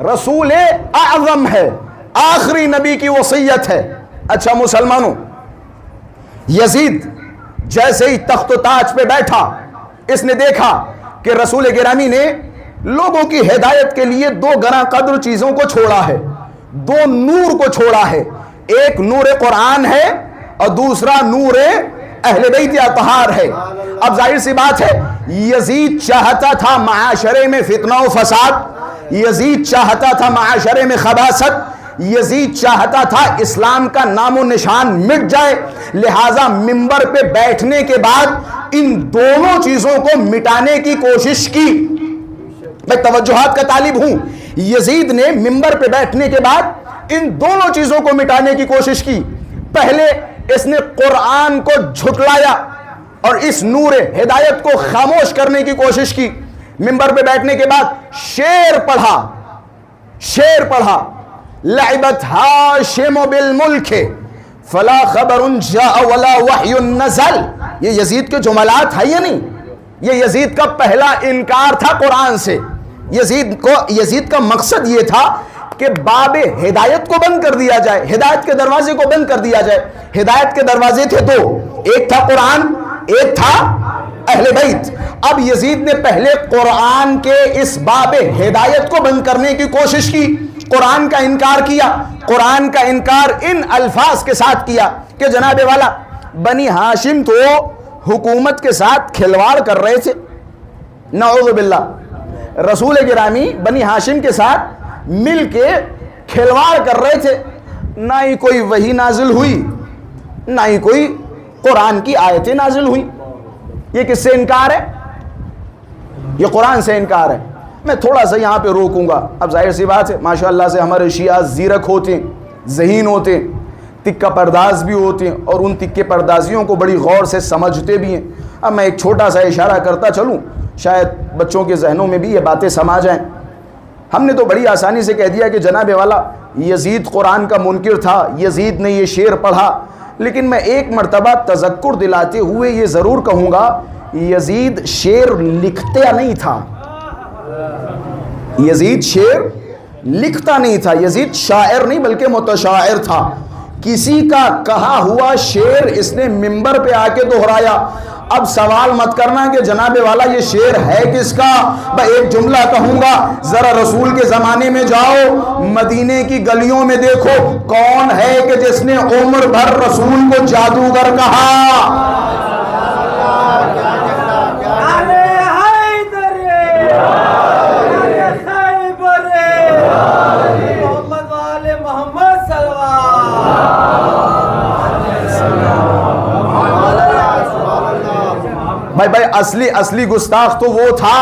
رسول اعظم ہے، آخری نبی کی وصیت ہے. اچھا مسلمانوں، یزید جیسے ہی تخت و تاج پہ بیٹھا، اس نے دیکھا کہ رسول گرامی نے لوگوں کی ہدایت کے لیے دو گراں قدر چیزوں کو چھوڑا ہے، دو نور کو چھوڑا ہے. ایک نور قرآن ہے اور دوسرا نور اہل بیت اطہار ہے. اب ظاہر سی بات ہے یزید چاہتا تھا معاشرے میں فتنہ و فساد، یزید چاہتا تھا معاشرے میں خباثت، یزید چاہتا تھا اسلام کا نام و نشان مٹ جائے. لہٰذا منبر پہ بیٹھنے کے بعد ان دونوں چیزوں کو مٹانے کی کوشش کی. میں توجہات کا طالب ہوں. یزید نے منبر پہ بیٹھنے کے بعد ان دونوں چیزوں کو مٹانے کی کوشش کی. پہلے اس نے قرآن کو جھٹلایا اور اس نور ہدایت کو خاموش کرنے کی کوشش کی. منبر پہ بیٹھنے کے بعد شعر پڑھا لعبت ہاشم بالملک فلا خبر جاء ولا وحی نزل. یہ یزید کے جملات ہیں یا نہیں؟ یہ یزید کا پہلا انکار تھا قرآن سے. یزید کا مقصد یہ تھا کہ باب ہدایت کو بند کر دیا جائے، ہدایت کے دروازے کو بند کر دیا جائے. ہدایت کے دروازے تھے دو، ایک تھا قرآن، ایک تھا اہل بیت. اب یزید نے پہلے قرآن کے اس باب ہدایت کو بند کرنے کی کوشش کی، قرآن کا انکار کیا. قرآن کا انکار ان الفاظ کے ساتھ کیا کہ جناب والا بنی ہاشم تو حکومت کے ساتھ کھلواڑ کر رہے تھے. نعوذ باللہ، رسول گرامی بنی ہاشم کے ساتھ مل کے کھلواڑ کر رہے تھے. نہ ہی کوئی وحی نازل ہوئی، نہ ہی کوئی قرآن کی آیتیں نازل ہوئی. یہ کس سے انکار ہے؟ یہ قرآن سے انکار ہے. میں تھوڑا سا یہاں پہ روکوں گا. اب ظاہر سی بات ہے ماشاءاللہ سے ہمارے شیعہ زیرک ہوتے ہیں، ذہین ہوتے ہیں، تکہ پرداز بھی ہوتے ہیں اور ان تکہ پردازیوں کو بڑی غور سے سمجھتے بھی ہیں. اب میں ایک چھوٹا سا اشارہ کرتا چلوں، شاید بچوں کے ذہنوں میں بھی یہ باتیں سما جائیں. ہم نے تو بڑی آسانی سے کہہ دیا کہ جناب والا یزید قرآن کا منکر تھا، یزید نے یہ شعر پڑھا. لیکن میں ایک مرتبہ تذکر دلاتے ہوئے یہ ضرور کہوں گا، یزید شعر لکھتا نہیں تھا. یزید شعر لکھتا نہیں تھا. یزید شاعر نہیں بلکہ متشاعر تھا. کسی کا کہا ہوا شعر اس نے منبر پہ آ کے دہرایا. اب سوال مت کرنا کہ جناب والا یہ شعر ہے کس کا. میں ایک جملہ کہوں گا، ذرا رسول کے زمانے میں جاؤ، مدینے کی گلیوں میں دیکھو کون ہے کہ جس نے عمر بھر رسول کو جادوگر کہا. بھائی اصلی گستاخ تو وہ تھا،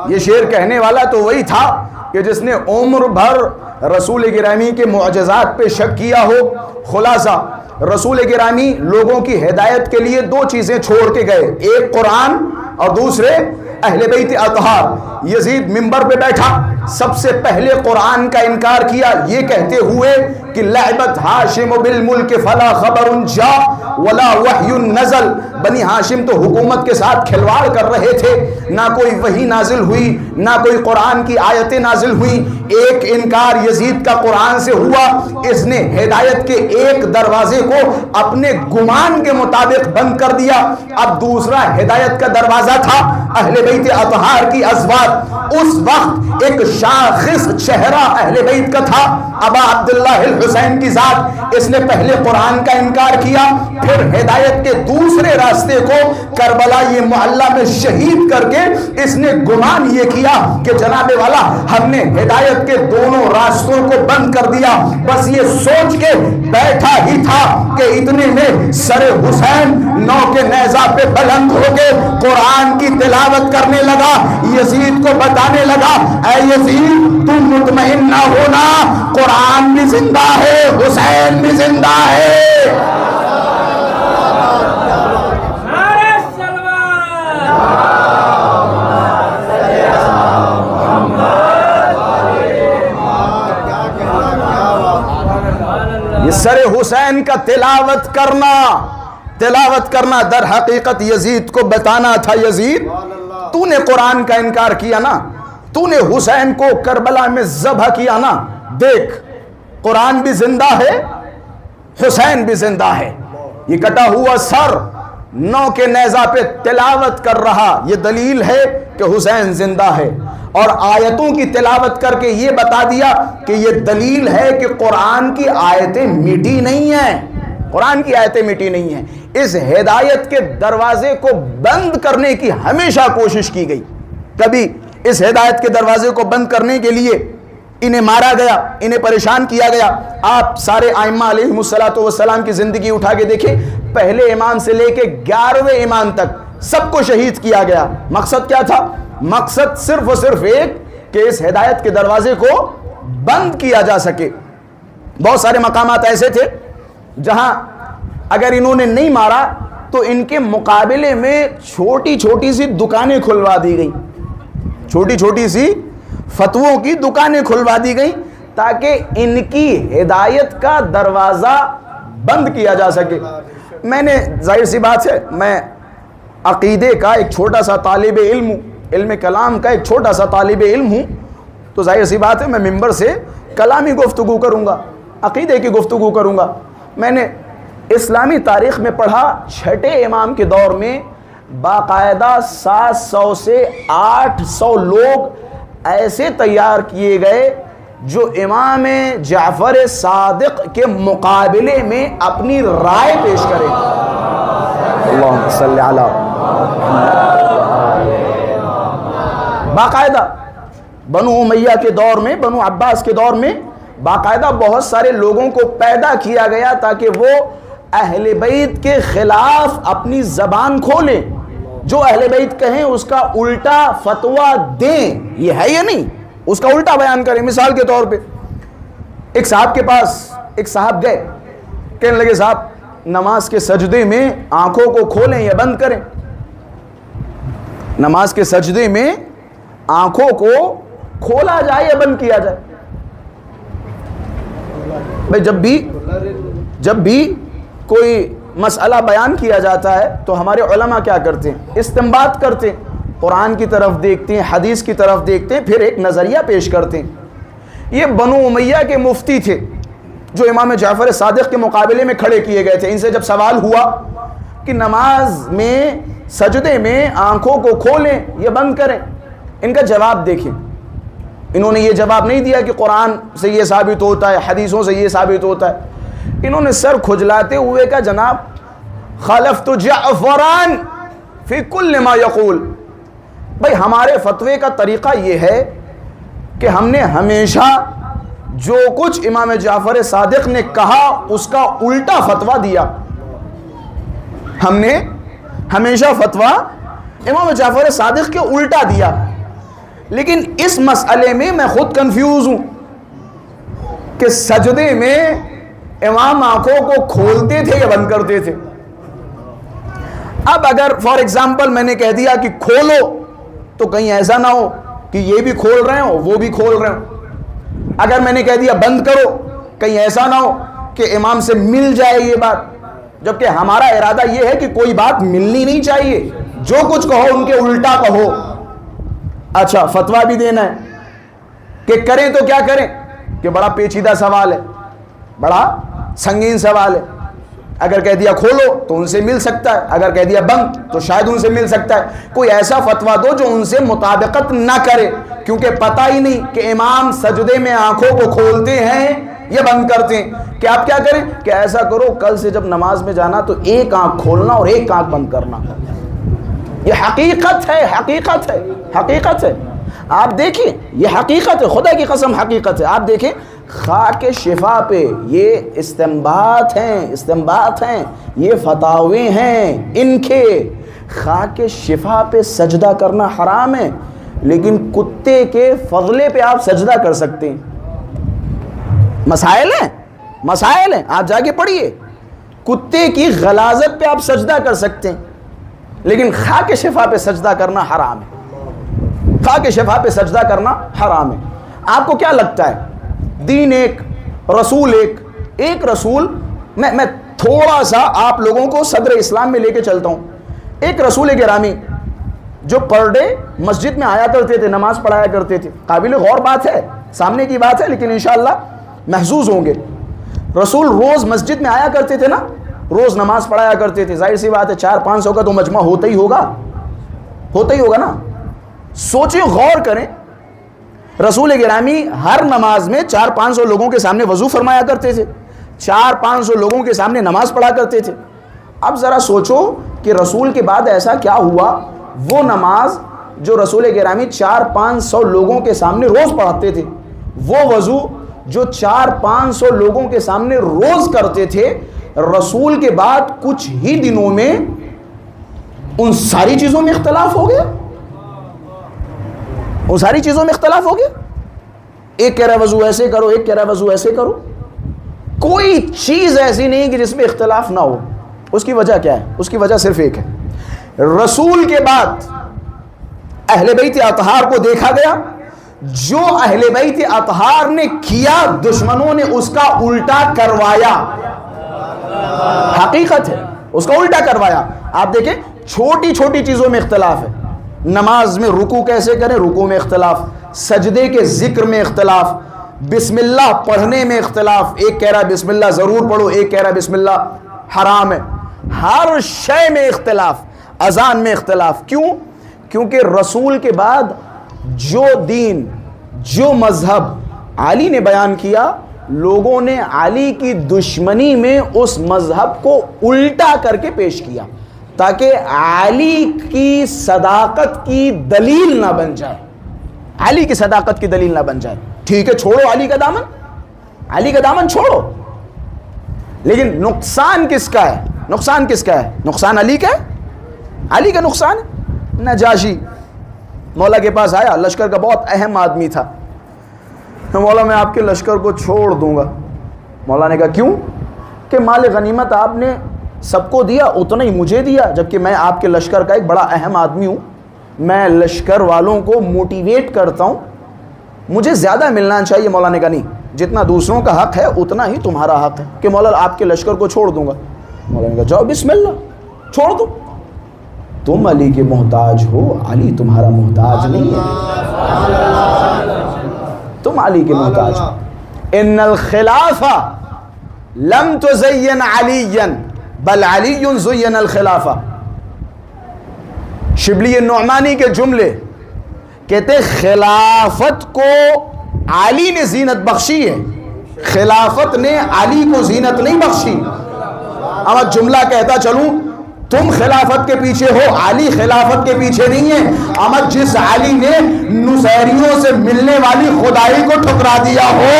یہ شعر کہنے والا تو وہی تھا کہ جس نے عمر بھر رسول گرامی کے معجزات پہ شک کیا ہو. خلاصہ رسول گرامی لوگوں کی ہدایت کے لیے دو چیزیں چھوڑ کے گئے، ایک قرآن اور دوسرے اہل بیت اطہار. یزید منبر پہ بیٹھا، سب سے پہلے قرآن کا انکار کیا یہ کہتے ہوئے کہ لعبت ہاشم بالملک فلا خبر جاء ولا وحی نزل. بنی ہاشم تو حکومت کے ساتھ کھلواڑ کر رہے تھے، نہ کوئی وحی نازل ہوئی، نہ کوئی قرآن کی آیتیں نازل ہوئی. ایک انکار یزید کا قرآن سے ہوا، اس نے ہدایت کے ایک دروازے کو اپنے گمان کے مطابق بند کر دیا. اب دوسرا ہدایت کا دروازہ تھا اہل بیت اطہار کی ازواج. اس وقت ایک شاخص چہرہ اہل بیت کا تھا ابا عبداللہ الحسین کی ذات، اس نے پہلے قرآن کا انکار کیا، پھر ہدایت کے دوسرے راستے کو کربلا یہ محلہ میں شہید کر کے اس نے گمان یہ کیا کہ جناب والا ہم نے ہدایت کے دونوں راستوں کو بند کر دیا، بس یہ سوچ کے بیٹھا ہی تھا کہ اتنے میں سر حسین نو کے نیزہ پہ بلند ہو کے قرآن کی تلاوت کرنے لگا، یزید کو بتانے لگا اے یزید تم مطمئن نہ ہونا، قرآن بھی زندہ ہے، حسین بھی زندہ ہے۔ یہ سر حسین کا تلاوت کرنا در حقیقت یزید کو بتانا تھا، یزید تو نے قرآن کا انکار کیا نا، تو نے حسین کو کربلا میں ذبح کیا نا، دیکھ قرآن بھی زندہ ہے، حسین بھی زندہ ہے، یہ کٹا ہوا سر نو کے نیزہ پہ تلاوت کر رہا، یہ دلیل ہے کہ حسین زندہ ہے، اور آیتوں کی تلاوت کر کے یہ بتا دیا کہ یہ دلیل ہے کہ قرآن کی آیتیں مٹی نہیں ہیں، قرآن کی آیتیں مٹی نہیں ہیں۔ اس ہدایت کے دروازے کو بند کرنے کی ہمیشہ کوشش کی گئی، کبھی اس ہدایت کے دروازے کو بند کرنے کے لیے انہیں مارا گیا، انہیں پریشان کیا گیا۔ آپ سارے ائمہ علیہم السلام کی زندگی اٹھا کے دیکھیں، پہلے امام سے لے کے 11ویں امام تک سب کو شہید کیا گیا، مقصد کیا تھا؟ مقصد صرف و صرف ایک کہ اس ہدایت کے دروازے کو بند کیا جا سکے۔ بہت سارے مقامات ایسے تھے جہاں اگر انہوں نے نہیں مارا تو ان کے مقابلے میں چھوٹی چھوٹی سی دکانیں کھلوا دی گئی، چھوٹی چھوٹی سی فتووں کی دکانیں کھلوا دی گئی تاکہ ان کی ہدایت کا دروازہ بند کیا جا سکے۔ میں نے ظاہر سی بات ہے میں عقیدے کا ایک چھوٹا سا طالب علم ہوں، علم کلام کا ایک چھوٹا سا طالب علم ہوں، تو ظاہر سی بات ہے میں ممبر سے کلامی گفتگو کروں گا، عقیدے کی گفتگو کروں گا۔ میں نے اسلامی تاریخ میں پڑھا 6 امام کے دور میں باقاعدہ 700 سے 800 لوگ ایسے تیار کیے گئے جو امام جعفر صادق کے مقابلے میں اپنی رائے پیش کریں۔ اللہم صلی علی باقاعدہ بنو امیہ کے دور میں، بنو عباس کے دور میں باقاعدہ بہت سارے لوگوں کو پیدا کیا گیا تاکہ وہ اہل بیت کے خلاف اپنی زبان کھولیں، جو اہل بیت کہیں اس کا الٹا فتویٰ دیں، یہ ہے یا نہیں، اس کا الٹا بیان کریں۔ مثال کے طور پہ ایک صاحب کے پاس ایک صاحب گئے، کہنے لگے صاحب نماز کے سجدے میں آنکھوں کو کھولیں یا بند کریں؟ نماز کے سجدے میں آنکھوں کو کھولا جائے یا بند کیا جائے؟ بھئی جب بھی کوئی مسئلہ بیان کیا جاتا ہے تو ہمارے علماء کیا کرتے ہیں؟ استنباط کرتے ہیں، قرآن کی طرف دیکھتے ہیں، حدیث کی طرف دیکھتے ہیں، پھر ایک نظریہ پیش کرتے ہیں۔ یہ بنو امیہ کے مفتی تھے جو امام جعفر صادق کے مقابلے میں کھڑے کیے گئے تھے۔ ان سے جب سوال ہوا کہ نماز میں سجدے میں آنکھوں کو کھولیں یا بند کریں، ان کا جواب دیکھیں۔ انہوں نے یہ جواب نہیں دیا کہ قرآن سے یہ ثابت ہوتا ہے، حدیثوں سے یہ ثابت ہوتا ہے، انہوں نے سر کھجلاتے ہوئے کہا جناب خالفت جعفران فی کل ما یقول، بھئی ہمارے فتوے کا طریقہ یہ ہے کہ ہم نے ہمیشہ جو کچھ امام جعفر صادق نے کہا اس کا الٹا فتویٰ دیا، ہم نے ہمیشہ فتویٰ امام جعفر صادق کے الٹا دیا، لیکن اس مسئلے میں میں خود کنفیوز ہوں کہ سجدے میں امام آنکھوں کو کھولتے تھے یا بند کرتے تھے۔ اب اگر فار ایگزامپل میں نے کہہ دیا کہ کھولو تو کہیں ایسا نہ ہو کہ یہ بھی کھول رہے ہو وہ بھی کھول رہے ہو، اگر میں نے کہہ دیا بند کرو کہیں ایسا نہ ہو کہ امام سے مل جائے یہ بات، جبکہ ہمارا ارادہ یہ ہے کہ کوئی بات ملنی نہیں چاہیے، جو کچھ کہو ان کے الٹا کہو۔ اچھا فتویٰ بھی دینا ہے کہ کریں تو کیا کریں، کہ بڑا پیچیدہ سوال ہے، بڑا سنگین سوال ہے، اگر کہہ دیا کھولو تو ان سے مل سکتا ہے، اگر کہہ دیا بند تو شاید ان سے مل سکتا ہے۔ کوئی ایسا فتویٰ دو جو ان سے مطابقت نہ کرے، کیونکہ پتہ ہی نہیں کہ امام سجدے میں آنکھوں کو کھولتے ہیں یا بند کرتے ہیں۔ کہ آپ کیا کریں کہ ایسا کرو، کل سے جب نماز میں جانا تو ایک آنکھ کھولنا اور ایک آنکھ بند کرنا۔ یہ حقیقت ہے، حقیقت ہے، حقیقت ہے۔ آپ دیکھیں، یہ حقیقت ہے، خدا کی قسم حقیقت ہے۔ آپ دیکھیں خاک شفا پہ یہ استنباط ہیں، یہ فتاوے ہیں ان کے، خاک شفا پہ سجدہ کرنا حرام ہے، لیکن کتے کے فضلے پہ آپ سجدہ کر سکتے ہیں۔ مسائل ہیں، آپ جا کے پڑھیے، کتے کی غلاظت پہ آپ سجدہ کر سکتے ہیں، لیکن خاک شفا پہ سجدہ کرنا حرام ہے، خاک شفا پہ سجدہ کرنا حرام ہے۔ آپ کو کیا لگتا ہے دین ایک، رسول ایک رسول، میں تھوڑا سا آپ لوگوں کو صدر اسلام میں لے کے چلتا ہوں۔ ایک رسول گرامی جو پر ڈے مسجد میں آیا کرتے تھے، نماز پڑھایا کرتے تھے، قابل غور بات ہے، سامنے کی بات ہے، لیکن انشاءاللہ محظوظ ہوں گے۔ رسول روز مسجد میں آیا کرتے تھے نا، روز نماز پڑھایا کرتے تھے، ظاہر سی بات ہے 400-500 کا تو مجمع ہوتا ہی ہوگا نا۔ سوچیں، غور کریں، رسول گرامی ہر نماز میں 400-500 لوگوں کے سامنے وضو فرمایا کرتے تھے، 400-500 لوگوں کے سامنے نماز پڑھا کرتے تھے۔ اب ذرا سوچو کہ رسول کے بعد ایسا کیا ہوا، وہ نماز جو رسول گرامی 400-500 لوگوں کے سامنے روز پڑھاتے تھے، وہ وضو جو 400-500 لوگوں کے سامنے روز کرتے تھے، رسول کے بعد کچھ ہی دنوں میں ان ساری چیزوں میں اختلاف ہو گیا، ان ساری چیزوں میں اختلاف ہو گیا۔ ایک کہہ رہا ہے وضو ایسے کرو، ایک کہہ رہا ہے وضو ایسے کرو۔ کوئی چیز ایسی نہیں کہ جس میں اختلاف نہ ہو۔ اس کی وجہ کیا ہے؟ اس کی وجہ صرف ایک ہے، رسول کے بعد اہل بیت اطہار کو دیکھا گیا، جو اہل بیت اطہار نے کیا دشمنوں نے اس کا الٹا کروایا، حقیقت ہے، اس کا الٹا کروایا۔ آپ دیکھیں چھوٹی چھوٹی چیزوں میں اختلاف ہے، نماز میں رکوع کیسے کریں، رکوع میں اختلاف، سجدے کے ذکر میں اختلاف، بسم اللہ پڑھنے میں اختلاف، ایک کہہ رہا ہے بسم اللہ ضرور پڑھو، ایک کہہ رہا ہے بسم اللہ حرام ہے، ہر شے میں اختلاف، اذان میں اختلاف۔ کیوں؟ کیونکہ رسول کے بعد جو دین، جو مذہب علی نے بیان کیا، لوگوں نے علی کی دشمنی میں اس مذہب کو الٹا کر کے پیش کیا تاکہ علی کی صداقت کی دلیل نہ بن جائے، علی کی صداقت کی دلیل نہ بن جائے۔ ٹھیک ہے، چھوڑو علی کا دامن، علی کا دامن چھوڑو، لیکن نقصان کس کا ہے؟ نقصان کس کا ہے؟ نقصان علی کا ہے، علی کا نقصان ہے۔ نجاشی مولا کے پاس آیا، لشکر کا بہت اہم آدمی تھا، مولا میں آپ کے لشکر کو چھوڑ دوں گا۔ مولا نے کہا کیوں؟ کہ مال غنیمت آپ نے سب کو دیا، اتنا ہی مجھے دیا، جبکہ میں آپ کے لشکر کا ایک بڑا اہم آدمی ہوں، میں لشکر والوں کو موٹیویٹ کرتا ہوں، مجھے زیادہ ملنا چاہیے۔ مولا نے کہا نہیں، جتنا دوسروں کا حق ہے اتنا ہی تمہارا حق ہے، کہ مولا آپ کے لشکر کو چھوڑ دوں گا۔ مولا نے کہا جاؤ بسم اللہ، چھوڑ دو، تم علی کے محتاج ہو، علی تمہارا محتاج نہیں ہے، تم علی کے محتاج ہو۔ ان الخلافہ لم تزین علی بل علی زین الخلافہ۔ شبلی نعمانی کے جملے کہتے خلافت کو علی نے زینت بخشی ہے، خلافت نے علی کو زینت نہیں بخشی۔ اب جملہ کہتا چلوں، تم خلافت کے پیچھے ہو، علی خلافت کے پیچھے نہیں ہے۔ احمد جس علی نے نصیریوں سے ملنے والی خدائی کو ٹھکرا دیا ہو،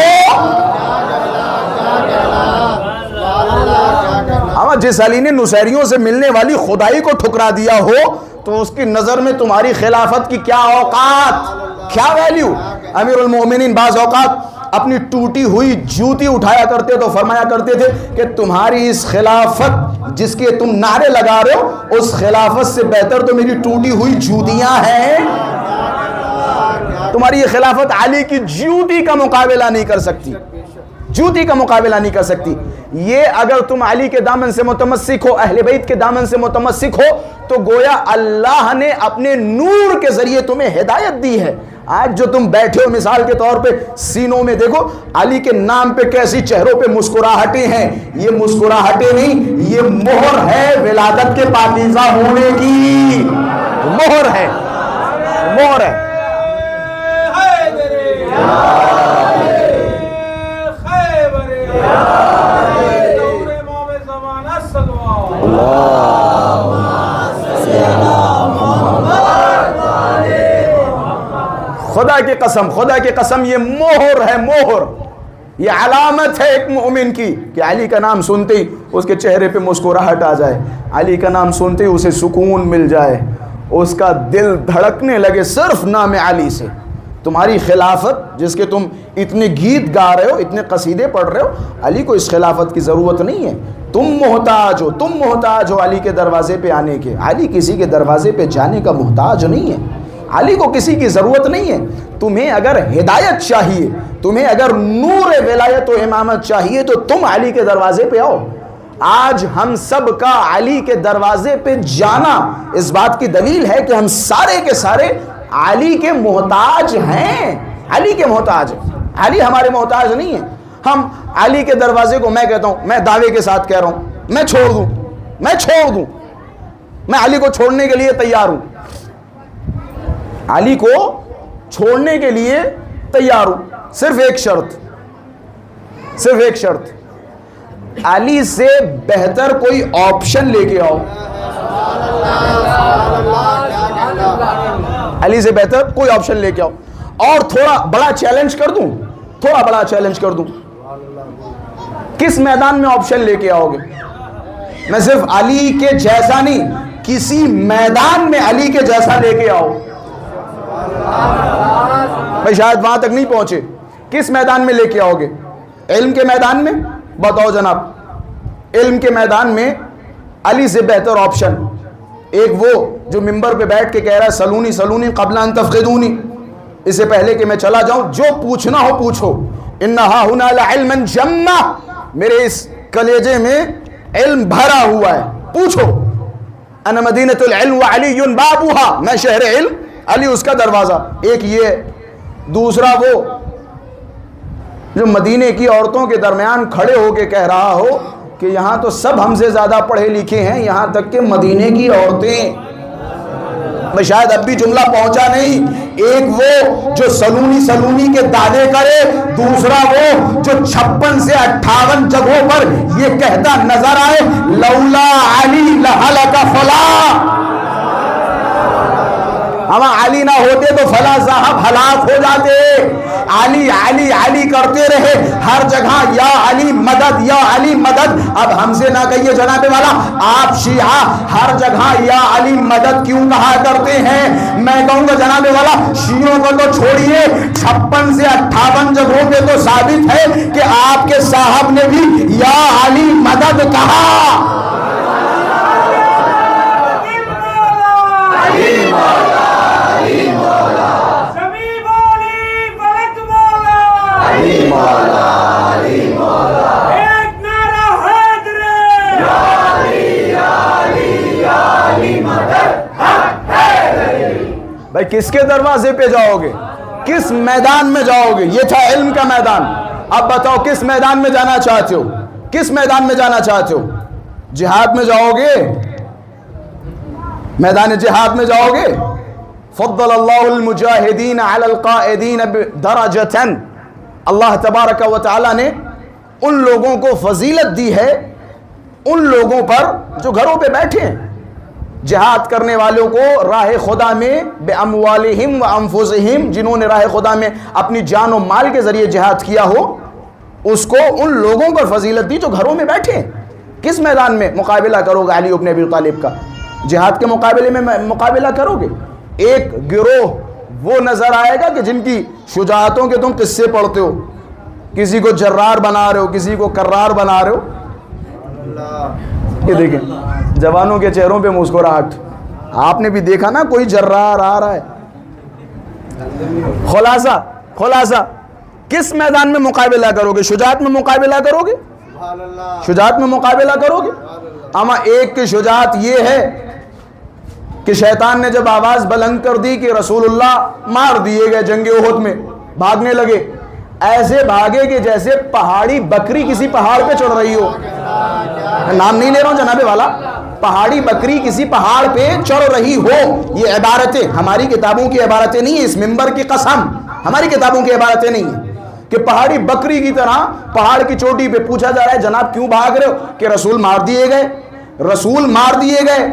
احمد جس علی نے نصیریوں سے ملنے والی خدائی کو ٹھکرا دیا ہو، تو اس کی نظر میں تمہاری خلافت کی کیا اوقات، کیا ویلیو؟ امیر المومنین بعض اوقات اپنی ٹوٹی ہوئی جوتی اٹھایا کرتے تو فرمایا کرتے تھے کہ تمہاری اس خلافت جس کے تم نعرے لگا رہے ہو، اس خلافت سے بہتر تو میری ٹوٹی ہوئی جوتیاں ہیں۔ تمہاری یہ خلافت علی کی جوتی کا مقابلہ نہیں کر سکتی، جوتی کا مقابلہ نہیں کر سکتی۔ یہ اگر تم علی کے دامن سے متمسک ہو، اہل بیت کے دامن سے متمسک ہو، تو گویا اللہ نے اپنے نور کے ذریعے تمہیں ہدایت دی ہے، آج جو تم بیٹھے ہو مثال کے طور پہ سینوں میں دیکھو علی کے نام پہ کیسی چہروں پہ مسکراہٹیں ہیں. یہ مسکراہٹیں نہیں, یہ مہر ہے ولادت کے پاکیزہ ہونے کی. مہر ہے, مہر ہے. خدا کی قسم, خدا کی قسم, یہ مہر ہے, مہر. یہ علامت ہے ایک مومن کی کہ علی کا نام سنتے ہی اس کے چہرے پہ مسکراہٹ آ جائے, علی کا نام سنتے ہی اسے سکون مل جائے, اس کا دل دھڑکنے لگے صرف نام علی سے. تمہاری خلافت جس کے تم اتنے گیت گا رہے ہو, اتنے قصیدے پڑھ رہے ہو, علی کو اس خلافت کی ضرورت نہیں ہے. تم محتاج ہو, تم محتاج ہو علی کے دروازے پہ آنے کے. علی کسی کے دروازے پہ جانے کا محتاج نہیں ہے. علی کو کسی کی ضرورت نہیں ہے. تمہیں اگر ہدایت چاہیے, تمہیں اگر نور ولایت و امامت چاہیے تو تم علی کے دروازے پہ آؤ. آج ہم سب کا علی کے دروازے پہ جانا اس بات کی دلیل ہے کہ ہم سارے کے سارے علی کے محتاج ہیں. علی کے محتاج ہیں. علی ہمارے محتاج نہیں ہیں. ہم علی کے دروازے کو, میں کہتا ہوں, میں دعوے کے ساتھ کہہ رہا ہوں, میں چھوڑ دوں, میں چھوڑ دوں, میں علی کو چھوڑنے کے لیے تیار ہوں. علی کو چھوڑنے کے لیے تیار ہوں, صرف ایک شرط, صرف ایک شرط, علی سے بہتر کوئی آپشن لے کے آؤ. علی سے بہتر کوئی آپشن لے کے آؤ. اور تھوڑا بڑا چیلنج کر دوں, تھوڑا بڑا چیلنج کر دوں, کس میدان میں آپشن لے کے آؤ گے؟ میں صرف علی کے جیسا نہیں, کسی میدان میں علی کے جیسا لے کے آؤ. میں شاید وہاں تک نہیں پہنچے. کس میدان میں لے کے آؤ گے؟ علم کے میدان میں؟ بتاؤ جناب. علم کے میدان میں علی سے بہتر آپشن ایک وہ جو ممبر پہ بیٹھ کے کہہ رہا ہے سلونی سلونی قبل ان تفقدونی, اس سے پہلے کہ میں چلا جاؤں جو پوچھنا ہو پوچھو. انہا ہنا لعلما جمّا, میرے اس کلیجے میں علم بھرا ہوا ہے, پوچھو. انا مدینۃ العلم وعلی بابها, میں شہر علم, علی اس کا دروازہ. ایک یہ. دوسرا وہ جو مدینے کی عورتوں کے درمیان کھڑے ہو کے کہہ رہا ہو کہ یہاں تو سب ہم سے زیادہ پڑھے لکھے ہیں, یہاں تک کہ مدینے کی عورتیں. میں شاید اب بھی جملہ پہنچا نہیں. ایک وہ جو سلونی سلونی کے دعوے کرے, دوسرا وہ جو 56 سے 58 جگہوں پر یہ کہتا نظر آئے لولا علی لہلک فلاں, ہم علی نہ ہوتے تو فلاں صاحب ہلاک ہو جاتے. علی علی علی کرتے رہے ہر جگہ, یا علی مدد یا علی مدد. اب ہم سے نہ کہیے جناب والا, آپ شیعہ ہر جگہ یا علی مدد کیوں کہا کرتے ہیں؟ میں کہوں گا جناب والا شیعوں کو تو چھوڑیے, 56 سے 58 جگہوں پہ تو ثابت ہے کہ آپ کے صاحب نے بھی یا علی مدد کہا. بھائی کس کے دروازے پہ جاؤ گے؟ کس میدان میں جاؤ گے؟ یہ تھا علم کا میدان. اب بتاؤ کس میدان میں جانا چاہتے ہو؟ کس میدان میں جانا چاہتے ہو؟ جہاد میں جاؤ گے؟ میدان جہاد میں جاؤ گے؟ فضل اللہ المجاہدین علی القائدین درجۃ, اللہ تبارک و تعالی نے ان لوگوں کو فضیلت دی ہے ان لوگوں پر جو گھروں پہ بیٹھے ہیں. جہاد کرنے والوں کو راہ خدا میں بے اموالہم و انفسہم, جنہوں نے راہ خدا میں اپنی جان و مال کے ذریعے جہاد کیا ہو, اس کو ان لوگوں پر فضیلت دی جو گھروں میں بیٹھے ہیں. کس میدان میں مقابلہ کرو گے علی ابن ابی طالب کا؟ جہاد کے مقابلے میں مقابلہ کرو گے. ایک گروہ وہ نظر آئے گا کہ جن کی شجاعتوں کے تم قصے پڑھتے ہو, کسی کو جرار بنا رہے ہو, کسی کو کرار بنا رہے ہو. یہ دیکھیں جوانوں کے چہروں پہ مسکراہٹ. آپ نے بھی دیکھا نا کوئی جرار آ رہا ہے. خلاصہ کس میدان میں مقابلہ کرو گے؟ شجاعت میں مقابلہ کرو گے؟ شجاعت میں مقابلہ کرو گے؟ اما ایک کی شجاعت یہ ہے کہ شیطان نے جب آواز بلند کر دی کہ رسول اللہ مار دیے گئے جنگ احد میں، بھاگنے لگے، ایسے بھاگے کہ جیسے پہاڑی بکری کسی پہاڑ پہ چڑھ رہی ہو. نام نہیں لے رہا ہوں جناب والا، پہاڑی بکری کسی پہاڑ پہ چڑھ رہی ہو. یہ عبارتیں ہماری کتابوں کی عبارتیں نہیں ہیں، اس منبر کی قسم ہماری کتابوں کی عبارتیں نہیں ہیں کہ پہاڑی بکری کی طرح پہاڑ کی چوٹی پہ پوچھا جا رہا ہے جناب کیوں بھاگ رہے ہو؟ کہ رسول مار دیے گئے، رسول مار دیے گئے.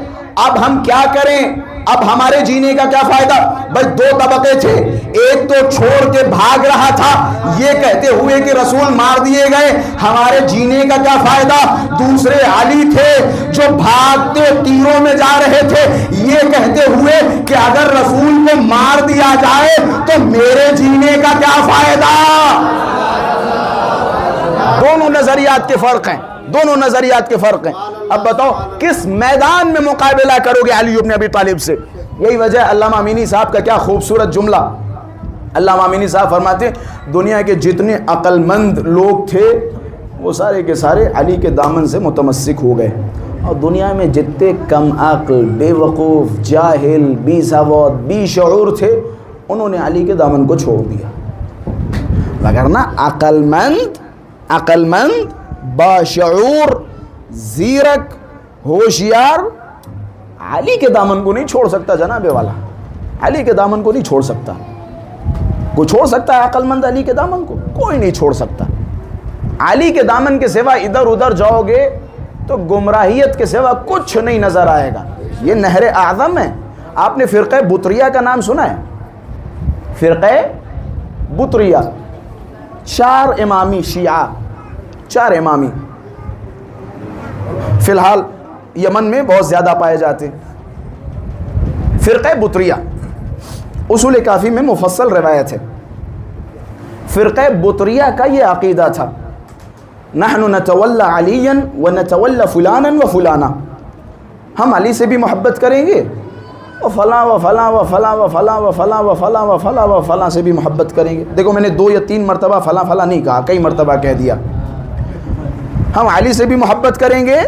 اب ہم کیا کریں؟ اب ہمارے جینے کا کیا فائدہ؟ بس دو طبقے تھے، ایک تو چھوڑ کے بھاگ رہا تھا یہ کہتے ہوئے کہ رسول مار دیے گئے، ہمارے جینے کا کیا فائدہ؟ دوسرے علی تھے جو بھاگتے تیروں میں جا رہے تھے یہ کہتے ہوئے کہ اگر رسول کو مار دیا جائے تو میرے جینے کا کیا فائدہ؟ دونوں نظریات کے فرق ہیں، دونوں نظریات کے فرق ہیں. اب بتاؤ کس میدان میں مقابلہ کرو گے علی بن ابی طالب سے؟ یہی وجہ ہے علامہ امینی صاحب کا کیا خوبصورت جملہ. علامہ امینی صاحب فرماتے ہیں دنیا کے جتنے عقل مند لوگ تھے وہ سارے کے سارے علی کے دامن سے متمسک ہو گئے، اور دنیا میں جتنے کم عقل، بے وقوف، جاہل، بی سواد، بی شعور تھے انہوں نے علی کے دامن کو چھوڑ دیا. وگرنہ عقل مند باشعور، زیرک، ہوشیار علی کے دامن کو نہیں چھوڑ سکتا جناب والا، علی کے دامن کو نہیں چھوڑ سکتا. کوئی چھوڑ سکتا ہے عقل مند علی کے دامن کو؟ کوئی نہیں چھوڑ سکتا. علی کے دامن کے سوا ادھر ادھر جاؤ گے تو گمراہیت کے سوا کچھ نہیں نظر آئے گا. یہ نہر اعظم ہے. آپ نے فرقہ بطریہ کا نام سنا ہے؟ فرقہ بطریہ، 4 امامی شیعہ، 4 امامی فی الحال یمن میں بہت زیادہ پائے جاتے. فرقہ بطریہ اصول کافی میں مفصل روایت ہے. فرقہ بطریہ کا یہ عقیدہ تھا نحن نتولی علیاً ونتولی فلانا و فلانا، ہم علی سے بھی محبت کریں گے اور فلاں و فلاں و فلاں و فلاں و فلاں و فلاں و فلاں و فلاں سے بھی محبت کریں گے. دیکھو میں نے 2 یا 3 مرتبہ فلاں فلاں نہیں کہا، کئی مرتبہ کہہ دیا. ہم علی سے بھی محبت کریں گے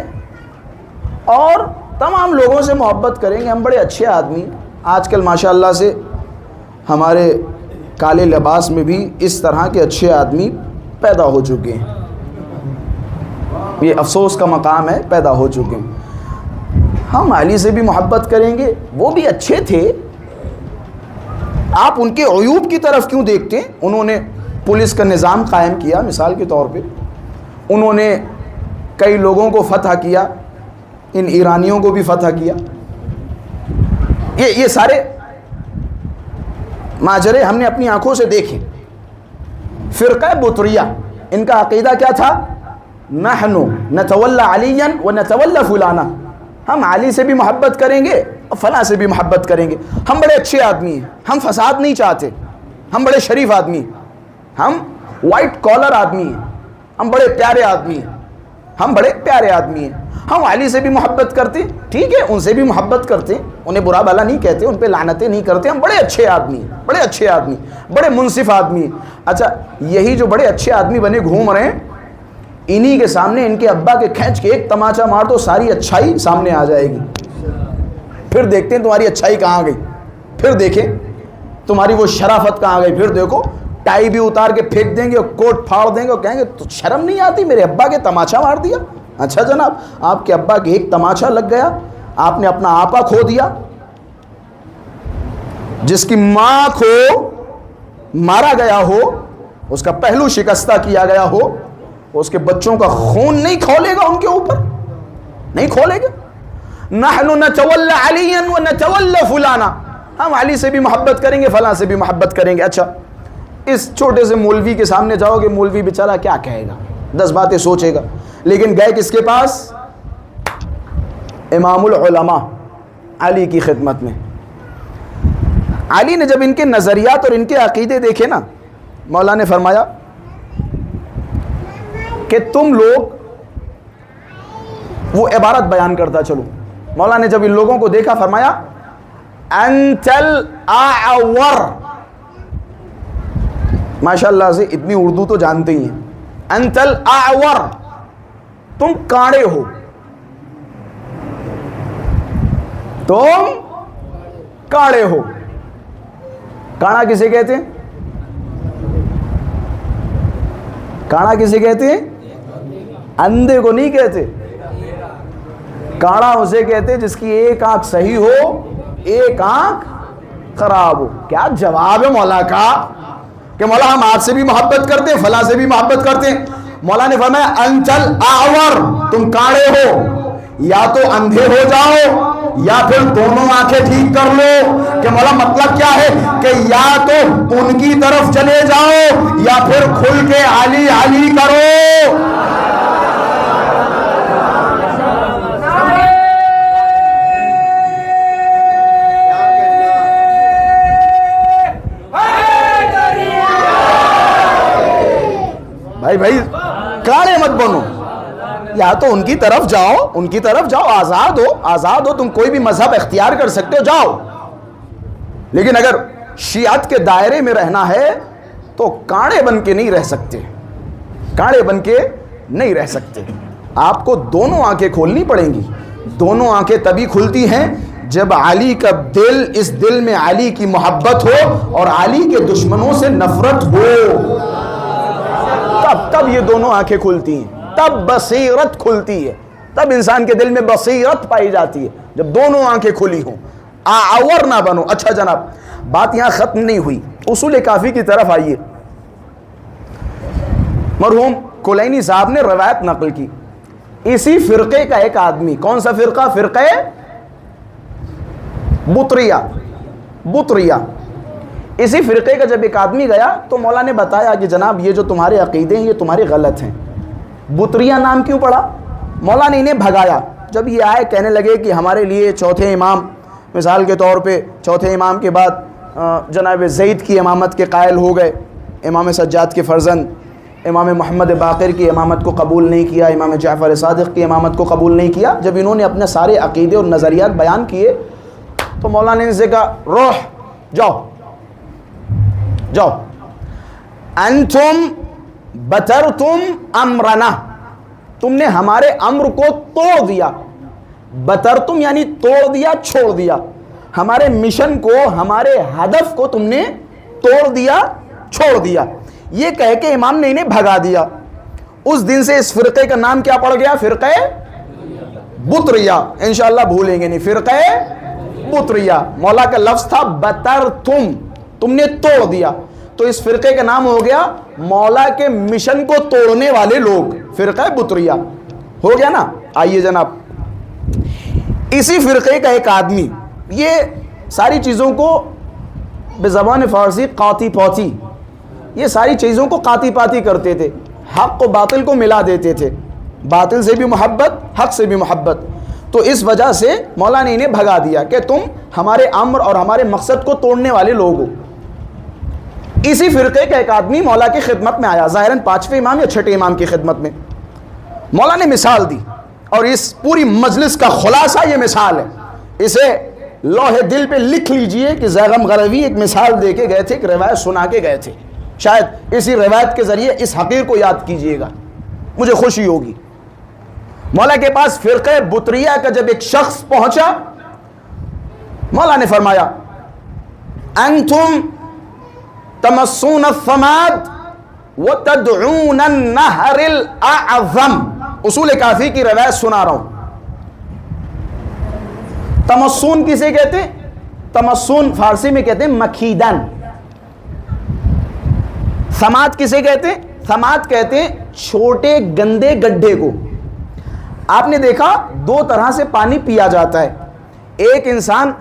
اور تمام لوگوں سے محبت کریں گے. ہم بڑے اچھے آدمی، آج کل ماشاءاللہ سے ہمارے کالے لباس میں بھی اس طرح کے اچھے آدمی پیدا ہو چکے ہیں. یہ افسوس کا مقام ہے، پیدا ہو چکے ہیں. ہم علی سے بھی محبت کریں گے، وہ بھی اچھے تھے، آپ ان کے عیوب کی طرف کیوں دیکھتے ہیں؟ انہوں نے پولیس کا نظام قائم کیا مثال کے طور پہ، انہوں نے کئی لوگوں کو فتح کیا، ان ایرانیوں کو بھی فتح کیا. یہ سارے ماجرے ہم نے اپنی آنکھوں سے دیکھے. فرقہ بطریہ ان کا عقیدہ کیا تھا؟ نحن نتولی علیاً ونتولی فلانا، ہم علی سے بھی محبت کریں گے اور فلاں سے بھی محبت کریں گے. ہم بڑے اچھے آدمی ہیں، ہم فساد نہیں چاہتے، ہم بڑے شریف آدمی ہیں، ہم وائٹ کالر آدمی ہیں، ہم بڑے پیارے آدمی ہیں، ہم بڑے پیارے آدمی ہیں. ہم علی سے بھی محبت کرتے، ٹھیک ہے ان سے بھی محبت کرتے، انہیں برا بھلا نہیں کہتے، ان پہ لعنتیں نہیں کرتے. ہم بڑے اچھے آدمی ہیں، بڑے اچھے آدمی، بڑے منصف آدمی ہیں. اچھا یہی جو بڑے اچھے آدمی بنے گھوم رہے ہیں، انہی کے سامنے ان کے ابا کے کھینچ کے ایک تماچا مار دو، ساری اچھائی سامنے آ جائے گی. پھر دیکھتے ہیں تمہاری اچھائی کہاں گئی، پھر دیکھیں تمہاری وہ شرافت کہاں گئی. پھر دیکھو ٹائی بھی اتار کے پھینک دیں گے اور کوٹ پھاڑ دیں گے اور کہیں گے تو شرم نہیں آتی، میرے ابا کے تماچا مار دیا. اچھا جناب، آپ کے ابا کے ایک تماچا لگ گیا، آپ نے اپنا آپا کھو دیا. جس کی ماں کو مارا گیا ہو، اس کا پہلو شکستہ کیا گیا ہو، اس کے بچوں کا خون نہیں کھولے گا ان کے اوپر، نہیں کھولے گا. نحن نتولی علیاً ونتولی فلانا، ہم علی سے بھی محبت کریں گے، فلاں سے بھی محبت کریں گے. اچھا اس چھوٹے سے مولوی کے سامنے جاؤ گے، مولوی بیچارہ کیا کہے گا، 10 باتیں سوچے گا. لیکن گئے کس کے پاس؟ امام العلماء علی کی خدمت میں. علی نے جب ان کے نظریات اور ان کے عقیدے دیکھے نا، مولا نے فرمایا کہ تم لوگ، وہ عبارت بیان کرتا چلو، مولا نے جب ان لوگوں کو دیکھا فرمایا انت الاعور. ماشاءاللہ سے اتنی اردو تو جانتے ہی ہیں. انت الاعور، تم کاڑے ہو، تم کاڑے ہو. کاڑا کسے کہتے ہیں؟ کاڑا کسے کہتے ہیں؟ اندھے کو نہیں کہتے. کاڑا اسے کہتے ہیں جس کی ایک آنکھ صحیح ہو ایک آنکھ خراب ہو. کیا جواب ہے مولا کا کہ مولا ہم آپ سے بھی محبت کرتے ہیں فلاں سے بھی محبت کرتے ہیں. مولا نے فرمایا انچل آور، تم کاڑے ہو، یا تو اندھے ہو جاؤ یا پھر دونوں آنکھیں ٹھیک کر لو. کہ مولا مطلب کیا ہے کہ یا تو ان کی طرف چلے جاؤ یا پھر کھل کے علی علی کرو. بھائی کاڑے مت بنو، یا تو ان کی طرف جاؤ، آزاد ہو، تم کوئی بھی مذہب اختیار کر سکتے ہو، جاؤ. لیکن اگر شیعت کے دائرے میں رہنا ہے تو کاڑے بن کے نہیں رہ سکتے. آپ کو دونوں آنکھیں کھولنی پڑیں گی. دونوں آنکھیں تبھی کھلتی ہیں جب علی کا دل، اس دل میں علی کی محبت ہو اور علی کے دشمنوں سے نفرت ہو. تب یہ دونوں آنکھیں کھلتی ہیں، تب بصیرت کھلتی ہے، تب انسان کے دل میں بصیرت پائی جاتی ہے جب دونوں آنکھیں کھلی ہوں. آور نہ بنو. اچھا جناب، بات یہاں ختم نہیں ہوئی، اصول کافی کی طرف آئیے. مرحوم کلینی صاحب نے روایت نقل کی، اسی فرقے کا ایک آدمی، کون سا فرقہ؟ فرقہ بطریہ. اسی فرقے کا جب ایک آدمی گیا تو مولا نے بتایا کہ جناب یہ جو تمہارے عقیدے ہیں یہ تمہارے غلط ہیں. بطریہ نام کیوں پڑا؟ مولا نے انہیں بھگایا. جب یہ آئے کہنے لگے کہ ہمارے لیے چوتھے امام، مثال کے طور پہ چوتھے امام کے بعد جناب زید کی امامت کے قائل ہو گئے، امام سجاد کے فرزند امام محمد باقر کی امامت کو قبول نہیں کیا، امام جعفر صادق کی امامت کو قبول نہیں کیا. جب انہوں نے اپنے سارے عقیدے اور نظریات بیان کیے تو مولا نے ان سے کہا روح جاؤ، انتم بترتم امرنا، تم نے ہمارے امر کو توڑ دیا. بترتم یعنی توڑ دیا، چھوڑ دیا. ہمارے مشن کو، ہمارے ہدف کو تم نے توڑ دیا، چھوڑ دیا. یہ کہہ کے امام نے انہیں بھگا دیا. اس دن سے اس فرقے کا نام کیا پڑ گیا؟ فرقہ بطریہ. انشاءاللہ بھولیں گے نہیں، فرقہ بطریہ. مولا کا لفظ تھا بترتم، تم نے توڑ دیا، تو اس فرقے کا نام ہو گیا مولا کے مشن کو توڑنے والے لوگ، فرقہ بطریہ. ہو گیا نا؟ آئیے جناب، اسی فرقے کا ایک آدمی یہ ساری چیزوں کو بزبان فارسی قاتی پاتی، یہ ساری چیزوں کو قاتی پاتی کرتے تھے، حق و باطل کو ملا دیتے تھے، باطل سے بھی محبت، حق سے بھی محبت. تو اس وجہ سے مولا نے انہیں بھگا دیا کہ تم ہمارے امر اور ہمارے مقصد کو توڑنے والے لوگ ہو. اسی فرقے کا ایک آدمی مولا کی خدمت میں آیا، ظاہراً پانچویں امام یا چھٹے امام کی خدمت میں. مولا نے مثال دی اور اس پوری مجلس کا خلاصہ یہ مثال ہے. اسے لوح دل پہ لکھ لیجئے کہ زیغم غروی ایک مثال دے کے گئے تھے، ایک روایت سنا کے گئے تھے. شاید اسی روایت کے ذریعے اس حقیر کو یاد کیجئے گا، مجھے خوشی ہوگی. مولا کے پاس فرقہ بطریہ کا جب ایک شخص پہنچا، مولا نے فرمایا انتم تمسون الثماد وتدعون النہر الاعظم. اصول کافی کی روایت سنا رہا ہوں. تمسون کسے کہتے ہیں؟ تمسون فارسی میں کہتے ہیں مکھیدن. ثماد کسے کہتے ہیں؟ ثماد کہتے ہیں چھوٹے گندے گڈھے کو. آپ نے دیکھا دو طرح سے پانی پیا جاتا ہے. ایک انسان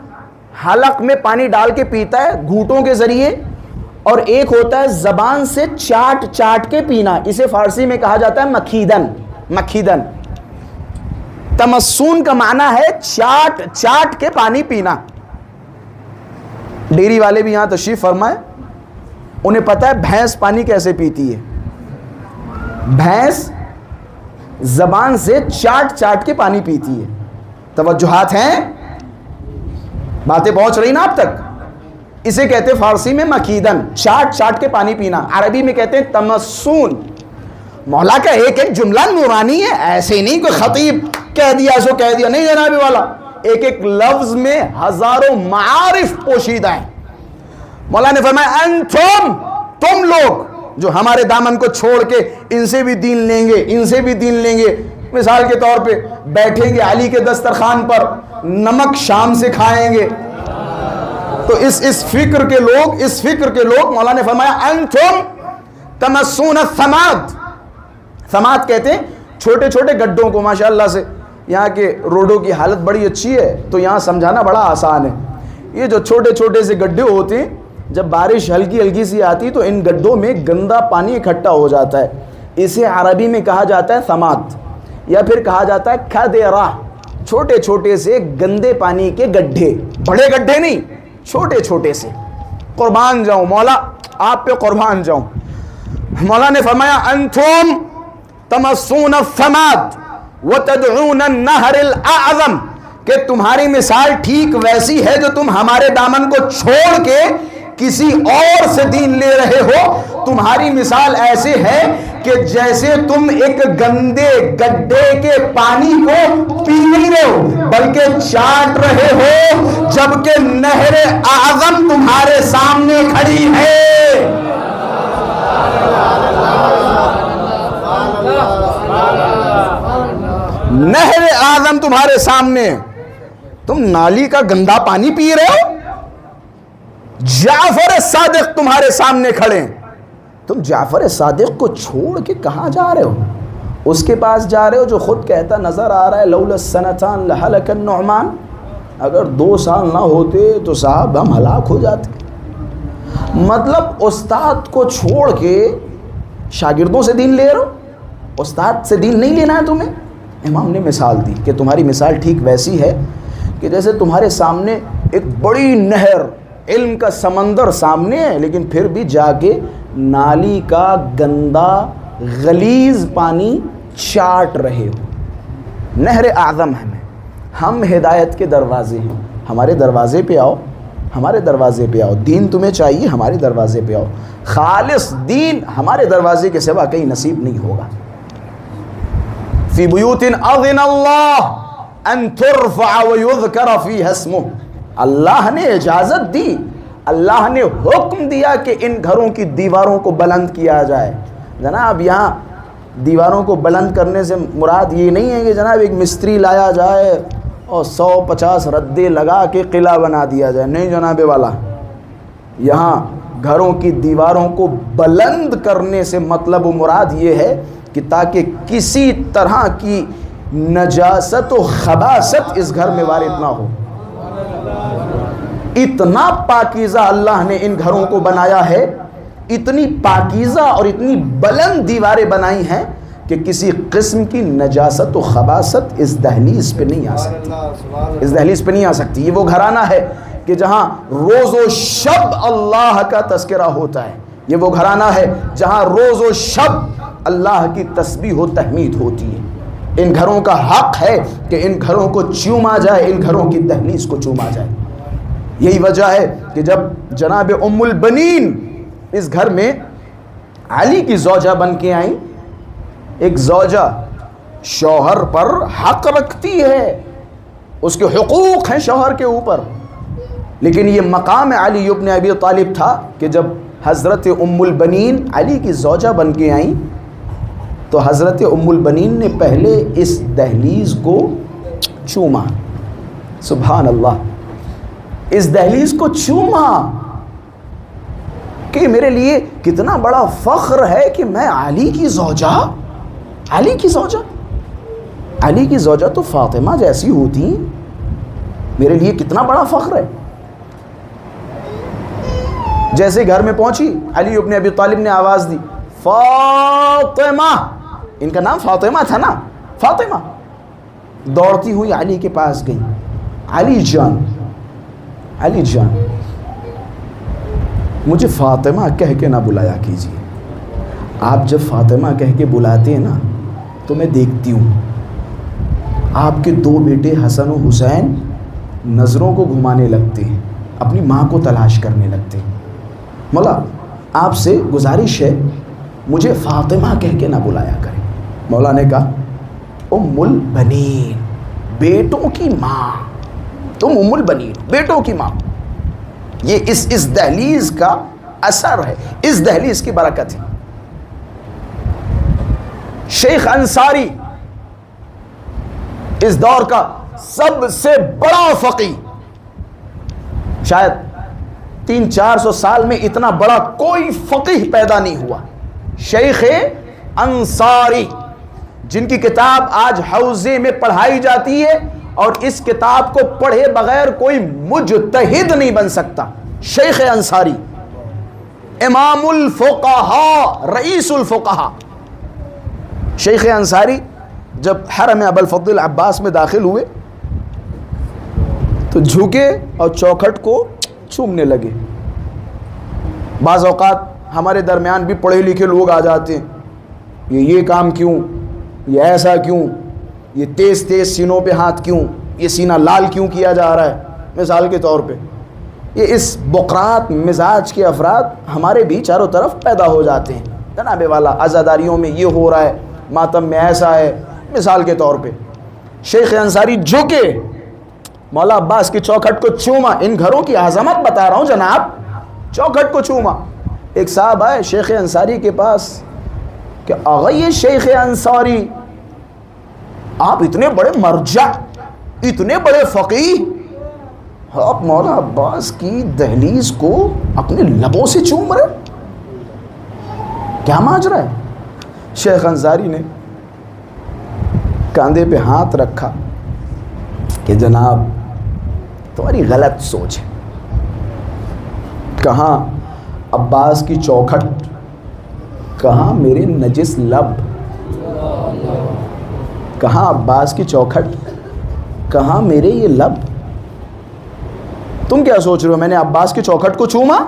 حلق میں پانی ڈال کے پیتا ہے گھوٹوں کے ذریعے، اور ایک ہوتا ہے زبان سے چاٹ چاٹ کے پینا. اسے فارسی میں کہا جاتا ہے مکھیدن. مکھیدن. تمسون کا معنی ہے چاٹ چاٹ کے پانی پینا. ڈیری والے بھی یہاں تشریف فرمائے، انہیں پتا ہے بھینس پانی کیسے پیتی ہے. بھینس زبان سے چاٹ چاٹ کے پانی پیتی ہے. توجہات ہیں؟ باتیں پہنچ رہی نا آپ تک؟ اسے کہتے ہیں فارسی میں مکھیدن، چاٹ چاٹ کے پانی پینا. عربی میں کہتے ہیں تمسون. مولا کا ایک ایک جملہ نورانی ہے، ایسے نہیں کوئی خطیب کہہ دیا سو کہہ دیا، نہیں جناب والا. ایک ایک لفظ میں ہزاروں معارف پوشیدہ ہیں. مولا نے فرمایا انتم، تم لوگ جو ہمارے دامن کو چھوڑ کے ان سے بھی دین لیں گے، ان سے بھی دین لیں گے. مثال کے طور پہ بیٹھیں گے علی کے دسترخوان پر، نمک شام سے کھائیں گے. تو اس فکر کے لوگ مولا نے فرمایا انتم تمسون الثماد. ثماد کہتے ہیں چھوٹے چھوٹے گڈھوں کو. ماشاءاللہ سے یہاں کے روڈوں کی حالت بڑی اچھی ہے تو یہاں سمجھانا بڑا آسان ہے. یہ جو چھوٹے چھوٹے سے گڈھے ہوتے ہیں، جب بارش ہلکی ہلکی سی آتی تو ان گڈھوں میں گندا پانی اکٹھا ہو جاتا ہے. اسے عربی میں کہا جاتا ہے ثماد، یا پھر کہا جاتا ہے کھدیرہ. چھوٹے چھوٹے سے گندے پانی کے گڈھے، بڑے گڈھے نہیں، چھوٹے چھوٹے سے. قربان جاؤں مولا، آپ پہ قربان جاؤں. مولا نے فرمایا انتم تمسون الثماد وتدعون النہر الاعظم، کہ تمہاری مثال ٹھیک ویسی ہے جو تم ہمارے دامن کو چھوڑ کے کسی اور سے دین لے رہے ہو. تمہاری مثال ایسے ہے کہ جیسے تم ایک گندے گڈھے کے پانی کو پی نہیں رہے ہو بلکہ چاٹ رہے ہو، جبکہ نہر اعظم تمہارے سامنے کھڑی ہے. نہر اعظم تمہارے سامنے، تم نالی کا گندا پانی پی رہے ہو. جعفر صادق تمہارے سامنے کھڑے ہیں، تم جعفر صادق کو چھوڑ کے کہاں جا رہے ہو؟ اس کے پاس جا رہے ہو جو خود کہتا نظر آ رہا ہے لولا السنتان لہلک النعمان، اگر 2 سال نہ ہوتے تو صاحب ہم ہلاک ہو جاتے. مطلب استاد کو چھوڑ کے شاگردوں سے دین لے رہے ہو، استاد سے دین نہیں لینا ہے تمہیں. امام نے مثال دی کہ تمہاری مثال ٹھیک ویسی ہے کہ جیسے تمہارے سامنے ایک بڑی نہر، علم کا سمندر سامنے ہے، لیکن پھر بھی جا کے نالی کا گندا غلیظ پانی چاٹ رہے ہو. نہر اعظم ہمیں، ہم ہدایت کے دروازے ہیں، ہمارے دروازے پہ آؤ، ہمارے دروازے پہ آؤ. دین تمہیں چاہیے، ہمارے دروازے پہ آؤ. خالص دین ہمارے دروازے کے سوا کہیں نصیب نہیں ہوگا. فی بیوت اذن اللہ ان ترفع ویذکر فیہا اسمہ، اللہ نے اجازت دی، اللہ نے حکم دیا کہ ان گھروں کی دیواروں کو بلند کیا جائے. جناب یہاں دیواروں کو بلند کرنے سے مراد یہ نہیں ہے کہ جناب ایک مستری لایا جائے اور 150 ردے لگا کے قلعہ بنا دیا جائے. نہیں جناب والا، یہاں گھروں کی دیواروں کو بلند کرنے سے مطلب و مراد یہ ہے کہ تاکہ کسی طرح کی نجاست و خباثت اس گھر میں وارد نہ ہو. اتنا پاکیزہ اللہ نے ان گھروں کو بنایا ہے، اتنی پاکیزہ اور اتنی بلند دیواریں بنائی ہیں کہ کسی قسم کی نجاست و خباثت اس دہلیز پہ نہیں آ سکتی. اس دہلیز پہ نہیں آ سکتی. یہ وہ گھرانہ ہے کہ جہاں روز و شب اللہ کا تذکرہ ہوتا ہے. یہ وہ گھرانہ ہے جہاں روز و شب اللہ کی تسبیح و تحمید ہوتی ہے. ان گھروں کا حق ہے کہ ان گھروں کو چوما جائے، ان گھروں کی دہلیز کو چوما جائے. یہی وجہ ہے کہ جب جناب ام البنین اس گھر میں علی کی زوجہ بن کے آئیں، ایک زوجہ شوہر پر حق رکھتی ہے، اس کے حقوق ہیں شوہر کے اوپر، لیکن یہ مقام علی ابن ابی طالب تھا کہ جب حضرت ام البنین علی کی زوجہ بن کے آئیں تو حضرت ام البنین نے پہلے اس دہلیز کو چوما. سبحان اللہ، اس دہلیز کو چوما کہ میرے لیے کتنا بڑا فخر ہے کہ میں علی کی زوجہ، علی کی زوجہ، علی کی زوجہ تو فاطمہ جیسی ہوتی ہیں، میرے لیے کتنا بڑا فخر ہے. جیسے گھر میں پہنچی علی ابن ابی طالب نے آواز دی فاطمہ، ان کا نام فاطمہ تھا نا، فاطمہ. دوڑتی ہوئی علی کے پاس گئی، علی جان، علی جان مجھے فاطمہ کہہ کے نہ بلایا کیجیے. آپ جب فاطمہ کہہ کے بلاتے ہیں نا تو میں دیکھتی ہوں آپ کے 2 بیٹے حسن و حسین نظروں کو گھمانے لگتے ہیں، اپنی ماں کو تلاش کرنے لگتے ہیں. مولا آپ سے گزارش ہے مجھے فاطمہ کہہ کے نہ بلایا کریں. مولا نے کہا ام البنین، بیٹوں کی ماں، تم ام البنین، بیٹوں کی ماں. یہ اس دہلیز کا اثر ہے، اس دہلیز کی برکت ہے. شیخ انصاری اس دور کا سب سے بڑا فقیہ، شاید 300-400 سال میں اتنا بڑا کوئی فقیہ پیدا نہیں ہوا. شیخ انصاری جن کی کتاب آج حوزے میں پڑھائی جاتی ہے اور اس کتاب کو پڑھے بغیر کوئی مجتہد نہیں بن سکتا. شیخ انصاری امام الفقہاء، رئیس الفقہاء. شیخ انصاری جب حرم ابوالفضل عباس میں داخل ہوئے تو جھکے اور چوکھٹ کو چومنے لگے. بعض اوقات ہمارے درمیان بھی پڑھے لکھے لوگ آ جاتے ہیں، یہ کام کیوں، یہ ایسا کیوں، یہ تیز سینوں پہ ہاتھ کیوں، یہ سینہ لال کیوں کیا جا رہا ہے. مثال کے طور پہ یہ اس بقرات مزاج کے افراد ہمارے بھی چاروں طرف پیدا ہو جاتے ہیں. جناب والا عزاداریوں میں یہ ہو رہا ہے، ماتم میں ایسا ہے. مثال کے طور پہ شیخ انصاری جھکے، مولا عباس کی چوکھٹ کو چوما. ان گھروں کی عظمت بتا رہا ہوں جناب، چوکھٹ کو چوما. ایک صاحب آئے شیخ انصاری کے پاس کہ آغا یہ شیخ انصاری، آپ اتنے بڑے مرجع، اتنے بڑے فقیہ، آپ مولا عباس کی دہلیز کو اپنے لبوں سے چوم رہے، کیا ماجرا ہے؟ شیخ انصاری نے کاندھے پہ ہاتھ رکھا کہ جناب تمہاری غلط سوچ ہے. کہاں عباس کی چوکھٹ، کہاں میرے نجس لب، کہاں عباس کی چوکھٹ، کہاں میرے یہ لب. تم کیا سوچ رہے ہو میں نے عباس کی چوکھٹ کو چوما؟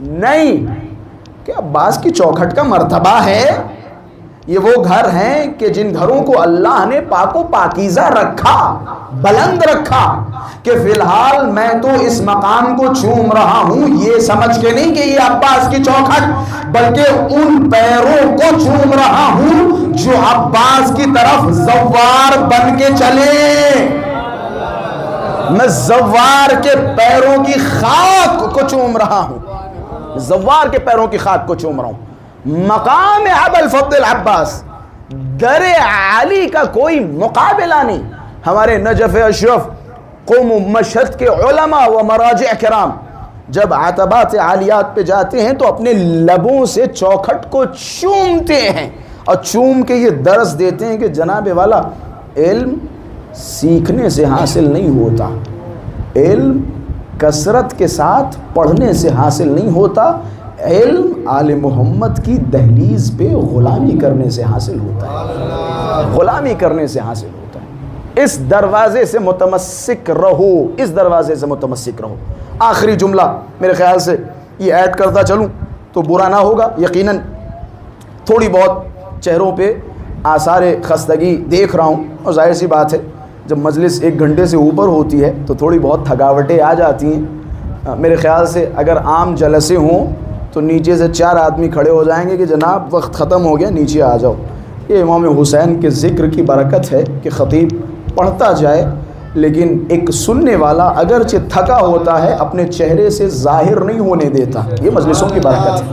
نہیں، کہ عباس کی چوکھٹ کا مرتبہ ہے. یہ وہ گھر ہیں کہ جن گھروں کو اللہ نے پاک و پاکیزہ رکھا، بلند رکھا، کہ فی الحال میں تو اس مقام کو چوم رہا ہوں یہ سمجھ کے نہیں کہ یہ عباس کی چوکھٹ، بلکہ ان پیروں کو چوم رہا ہوں جو عباس کی طرف زوار بن کے چلے. میں زوار کے پیروں کی خاک کو چوم رہا ہوں، زوار کے پیروں کی خاک کو چوم رہا ہوں. مقام ابوالفضل عباس، در عالی کا کوئی مقابلہ نہیں. ہمارے نجف اشرف، قوم و مشہد کے علماء و مراجع کرام جب عتبات عالیات پہ جاتے ہیں تو اپنے لبوں سے چوکھٹ کو چومتے ہیں اور چوم کے یہ درس دیتے ہیں کہ جناب والا علم سیکھنے سے حاصل نہیں ہوتا، علم کثرت کے ساتھ پڑھنے سے حاصل نہیں ہوتا، علم آل محمد کی دہلیز پہ غلامی کرنے سے حاصل ہوتا ہے، غلامی کرنے سے حاصل ہوتا ہے. اس دروازے سے متمسک رہو، اس دروازے سے متمسک رہو. آخری جملہ میرے خیال سے یہ ایڈ کرتا چلوں تو برا نہ ہوگا. یقیناً تھوڑی بہت چہروں پہ آثار خستگی دیکھ رہا ہوں، اور ظاہر سی بات ہے جب مجلس 1 گھنٹے سے اوپر ہوتی ہے تو تھوڑی بہت تھکاوٹیں آ جاتی ہیں. میرے خیال سے اگر عام جلسے ہوں تو نیچے سے 4 آدمی کھڑے ہو جائیں گے کہ جناب وقت ختم ہو گیا، نیچے آ جاؤ. یہ امام حسین کے ذکر کی برکت ہے کہ خطیب پڑھتا جائے، لیکن ایک سننے والا اگرچہ تھکا ہوتا ہے اپنے چہرے سے ظاہر نہیں ہونے دیتا. یہ مجلسوں کی برکت ہے.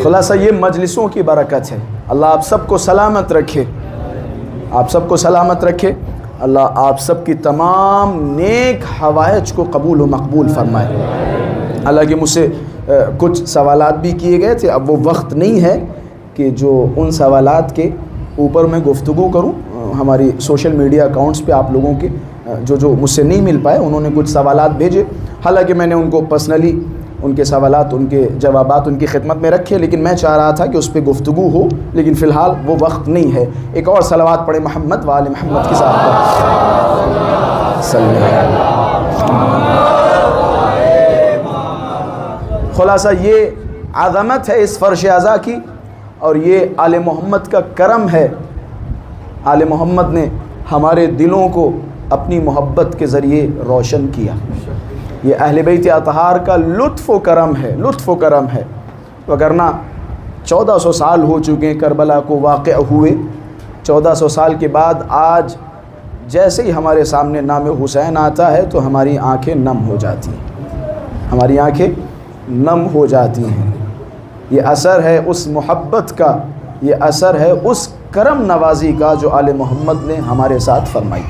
خلاصہ یہ مجلسوں کی برکت ہے. اللہ آپ سب کو سلامت رکھے، آپ سب کو سلامت رکھے. اللہ آپ سب کی تمام نیک حوائج کو قبول و مقبول فرمائے. حالانکہ مجھ سے کچھ سوالات بھی کیے گئے تھے، اب وہ وقت نہیں ہے کہ جو ان سوالات کے اوپر میں گفتگو کروں. ہماری سوشل میڈیا اکاؤنٹس پہ آپ لوگوں کے جو مجھ سے نہیں مل پائے انہوں نے کچھ سوالات بھیجے، حالانکہ میں نے ان کو پرسنلی ان کے سوالات، ان کے جوابات ان کی خدمت میں رکھے، لیکن میں چاہ رہا تھا کہ اس پہ گفتگو ہو، لیکن فی الحال وہ وقت نہیں ہے. ایک اور صلوات پڑھے محمد وآل محمد کے ساتھ. صلی اللہ علیہ وسلم. خلاصہ یہ عظمت ہے اس فرش اعضا کی، اور یہ آل محمد کا کرم ہے۔ آل محمد نے ہمارے دلوں کو اپنی محبت کے ذریعے روشن کیا۔ یہ اہل بیت اطہار کا لطف و کرم ہے، لطف و کرم ہے، وگرنہ 1400 سال ہو چکے ہیں کربلا کو واقع ہوئے۔ 1400 سال کے بعد آج جیسے ہی ہمارے سامنے نام حسین آتا ہے تو ہماری آنکھیں نم ہو جاتی ہیں، ہماری آنکھیں نم ہو جاتی ہیں۔ یہ اثر ہے اس محبت کا، یہ اثر ہے اس کرم نوازی کا جو آل محمد نے ہمارے ساتھ فرمائی۔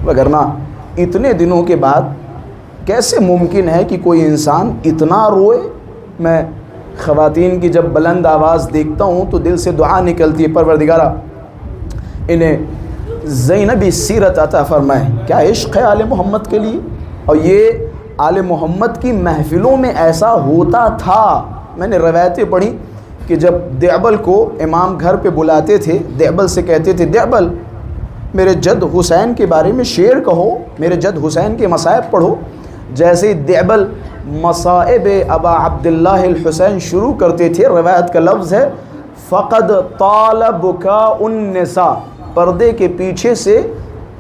وگرنہ اتنے دنوں کے بعد کیسے ممکن ہے کہ کوئی انسان اتنا روئے؟ میں خواتین کی جب بلند آواز دیکھتا ہوں تو دل سے دعا نکلتی ہے، پروردگارا انہیں زینبی سیرت عطا فرمائے۔ کیا عشق ہے آل محمد کے لیے! اور یہ آل محمد کی محفلوں میں ایسا ہوتا تھا۔ میں نے روایتیں پڑھی کہ جب دیعبل کو امام گھر پہ بلاتے تھے، دیعبل سے کہتے تھے دیعبل میرے جد حسین کے بارے میں شعر کہو، میرے جد حسین کے مصائب پڑھو۔ جیسے دیعبل مصائب ابا عبداللہ الحسین شروع کرتے تھے، روایت کا لفظ ہے فقد طال بکاء النساء، پردے کے پیچھے سے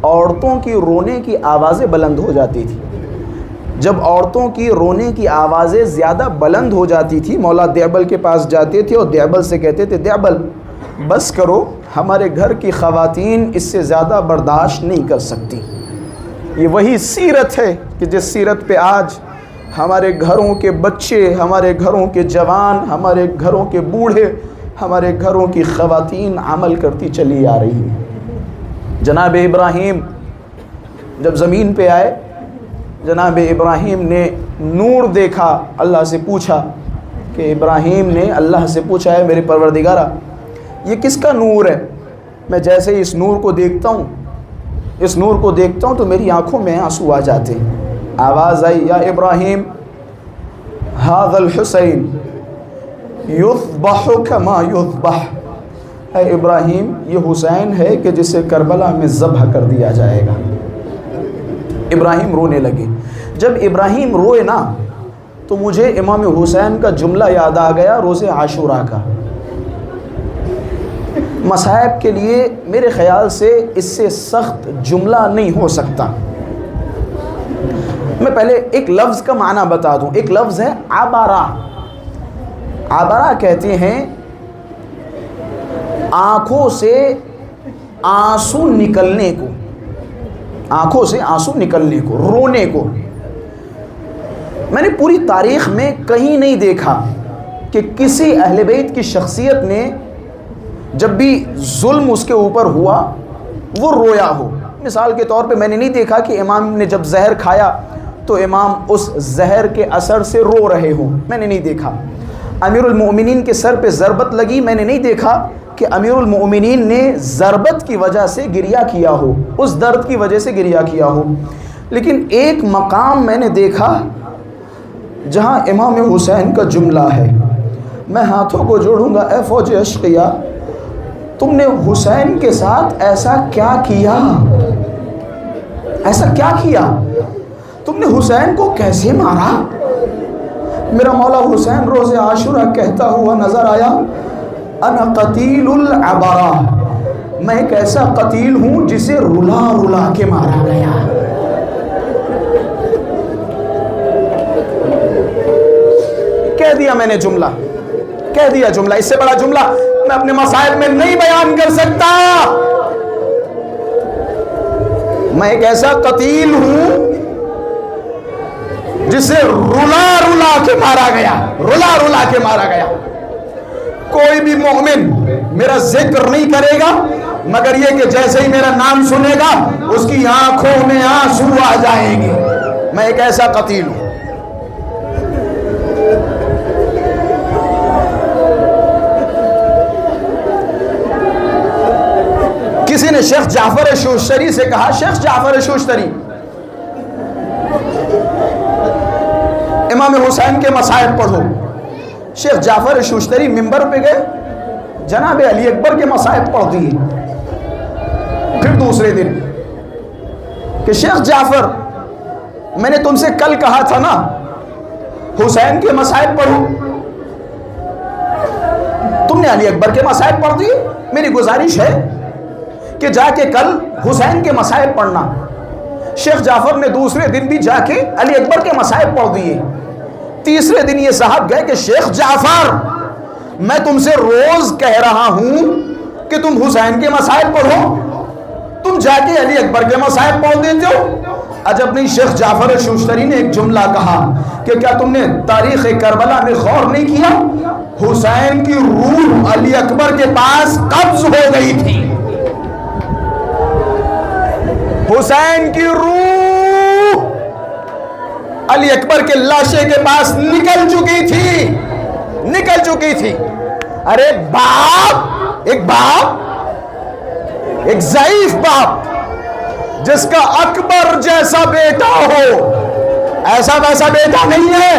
عورتوں کی رونے کی آوازیں بلند ہو جاتی تھی۔ جب عورتوں کی رونے کی آوازیں زیادہ بلند ہو جاتی تھی، مولا دیعبل کے پاس جاتے تھے اور دیعبل سے کہتے تھے دیعبل بس کرو، ہمارے گھر کی خواتین اس سے زیادہ برداشت نہیں کر سکتی۔ یہ وہی سیرت ہے کہ جس سیرت پہ آج ہمارے گھروں کے بچے، ہمارے گھروں کے جوان، ہمارے گھروں کے بوڑھے، ہمارے گھروں کی خواتین عمل کرتی چلی آ رہی ہیں۔ جناب ابراہیم جب زمین پہ آئے، جناب ابراہیم نے نور دیکھا، اللہ سے پوچھا کہ ابراہیم نے اللہ سے پوچھا ہے میرے پروردگارا یہ کس کا نور ہے؟ میں جیسے اس نور کو دیکھتا ہوں، اس نور کو دیکھتا ہوں تو میری آنکھوں میں آنسو آ جاتے ہیں۔ آواز آئی یا ابراہیم ھذا الحسین یذبح کما یذبح، اے ابراہیم یہ حسین ہے کہ جسے کربلا میں ذبح کر دیا جائے گا۔ ابراہیم رونے لگے۔ جب ابراہیم روئے نا تو مجھے امام حسین کا جملہ یاد آ گیا روز عاشوراء کا۔ مصائب کے لیے میرے خیال سے اس سے سخت جملہ نہیں ہو سکتا۔ میں پہلے ایک لفظ کا معنی بتا دوں۔ ایک لفظ ہے عبرہ۔ عبرہ کہتے ہیں آنکھوں سے آنسو نکلنے کو، آنکھوں سے آنسو نکلنے کو، رونے کو۔ میں نے پوری تاریخ میں کہیں نہیں دیکھا کہ کسی اہل بیت کی شخصیت نے جب بھی ظلم اس کے اوپر ہوا وہ رویا ہو۔ مثال کے طور پہ میں نے نہیں دیکھا کہ امام نے جب زہر کھایا تو امام اس زہر کے اثر سے رو رہے ہوں، میں نے نہیں دیکھا۔ امیر المؤمنین کے سر پہ ضربت لگی، میں نے نہیں دیکھا کہ امیر المؤمنین نے ضربت کی وجہ سے گریہ کیا ہو، اس درد کی وجہ سے گریہ کیا ہو۔ لیکن ایک مقام میں نے دیکھا جہاں امام حسین کا جملہ ہے، میں ہاتھوں کو جوڑوں گا اے فوج اشقیا، تم نے حسین کے ساتھ ایسا کیا کیا؟ ایسا کیا کیا؟ تم نے حسین کو کیسے مارا؟ میرا مولا حسین روز عاشوراء کہتا ہوا نظر آیا انا قتیل العبرہ، میں ایک ایسا قتیل ہوں جسے رلا رلا کے مارا گیا۔ کہہ دیا میں نے جملہ، کہہ دیا جملہ، اس سے بڑا جملہ میں اپنے مصائب میں نہیں بیان کر سکتا۔ میں ایک ایسا قتیل ہوں جسے رلا رلا کے مارا گیا، رلا رلا کے مارا گیا۔ کوئی بھی مومن میرا ذکر نہیں کرے گا مگر یہ کہ جیسے ہی میرا نام سنے گا اس کی آنکھوں میں آنسو آ جائیں گے۔ میں ایک ایسا قتیل ہوں۔ کسی نے شیخ جعفر شوشتری سے کہا شیخ جعفر شوشتری امام حسین کے مصائب پڑھو۔ شیخ جعفر شوشتری منبر پہ گئے، جناب علی اکبر کے مصائب پڑھ دیے۔ پھر دوسرے دن کہ شیخ جعفر میں نے تم سے کل کہا تھا نا حسین کے مصائب پڑھو. تم نے علی اکبر کے مصائب پڑھ دیے. میری گزارش ہے کہ جا کے کل حسین کے مصائب پڑھنا. شیخ جعفر نے دوسرے دن بھی جا کے علی اکبر کے مصائب پڑھ دیے. تیسرے دن یہ صاحب گئے کہ شیخ جعفر میں تم سے روز کہہ رہا ہوں کہ تم حسین کے مصائب پڑھو, تم جا کے علی اکبر کے مصائب پڑھ دیتے ہو. عجب نہیں, شیخ جعفر شوشتری نے ایک جملہ کہا کہ کیا تم نے تاریخ کربلا میں غور نہیں کیا؟ حسین کی روح علی اکبر کے پاس قبض ہو گئی تھی. حسین کی روح علی اکبر کے لاشے کے پاس نکل چکی تھی. ارے باپ, ایک ضعیف باپ جس کا اکبر جیسا بیٹا ہو, ایسا ویسا بیٹا نہیں ہے.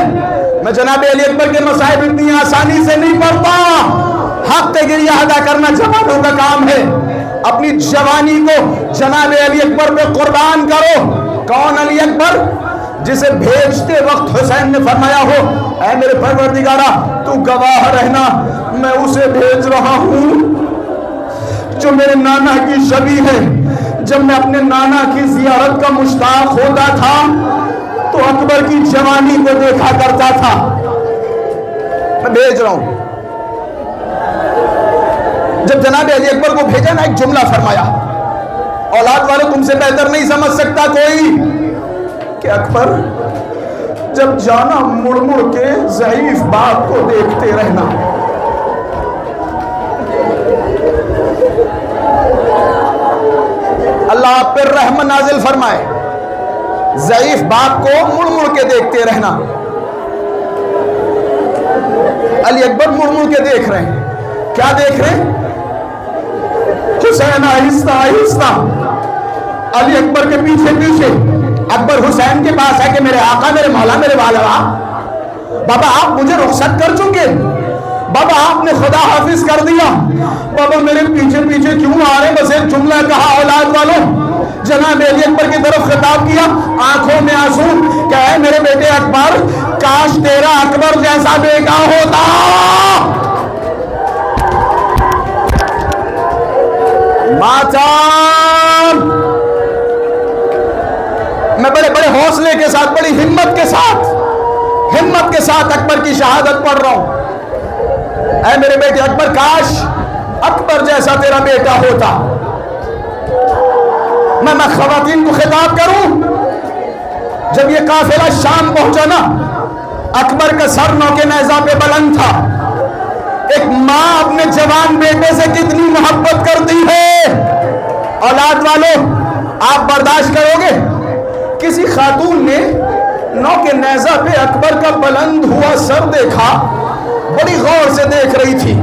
میں جناب علی اکبر کے مصائب اتنی آسانی سے نہیں پڑھتا. حق تگریہ ادا کرنا جوانوں کا کام ہے. اپنی جوانی کو جناب علی اکبر پہ قربان کرو. کون علی اکبر؟ جسے بھیجتے وقت حسین نے فرمایا ہو اے میرے پروردگارا تو گواہ رہنا میں اسے بھیج رہا ہوں جو میرے نانا کی شبیہ ہے. جب میں اپنے نانا کی زیارت کا مشتاق ہوتا تھا تو اکبر کی جوانی کو دیکھا کرتا تھا. میں بھیج رہا ہوں. جب جناب علی اکبر کو بھیجا نا, ایک جملہ فرمایا, اولاد والے تم سے بہتر نہیں سمجھ سکتا کوئی کہ اکبر جب جانا مڑ مڑ کے ضعیف باپ کو دیکھتے رہنا. اللہ آپ پر رحم نازل فرمائے. ضعیف باپ کو مڑ مڑ کے دیکھتے رہنا. علی اکبر مڑ مڑ کے دیکھ رہے ہیں. کیا دیکھ رہے ہیں؟ حسین آہستہ آہستہ علی اکبر کے پیچھے. اکبر حسین کے پاس ہے کہ میرے آقا, میرے مولا, میرے والا, بابا آپ مجھے رخصت کر چکے, بابا آپ نے خدا حافظ کر دیا, بابا میرے پیچھے کیوں آ رہے؟ بس ایک جملہ کہا اولاد والوں, جناب علی اکبر کی طرف خطاب کیا, آنکھوں میں آنسو, کہ اے میرے بیٹے اکبر کاش تیرا اکبر جیسا بیٹا ہوتا. ماتم میں بڑے بڑے حوصلے کے ساتھ, بڑی ہمت کے ساتھ اکبر کی شہادت پڑھ رہا ہوں. اے میرے بیٹے اکبر کاش اکبر جیسا تیرا بیٹا ہوتا. میں خواتین کو خطاب کروں. جب یہ قافلہ شام پہنچا نا, اکبر کا سر نوکے نیزہ پہ بلند تھا. ایک ماں اپنے جوان بیٹے سے کتنی محبت کرتی ہے. اولاد والوں آپ برداشت کرو گے, کسی خاتون نے نوکے نیزہ پہ اکبر کا بلند ہوا سر دیکھا, بڑی غور سے دیکھ رہی تھی.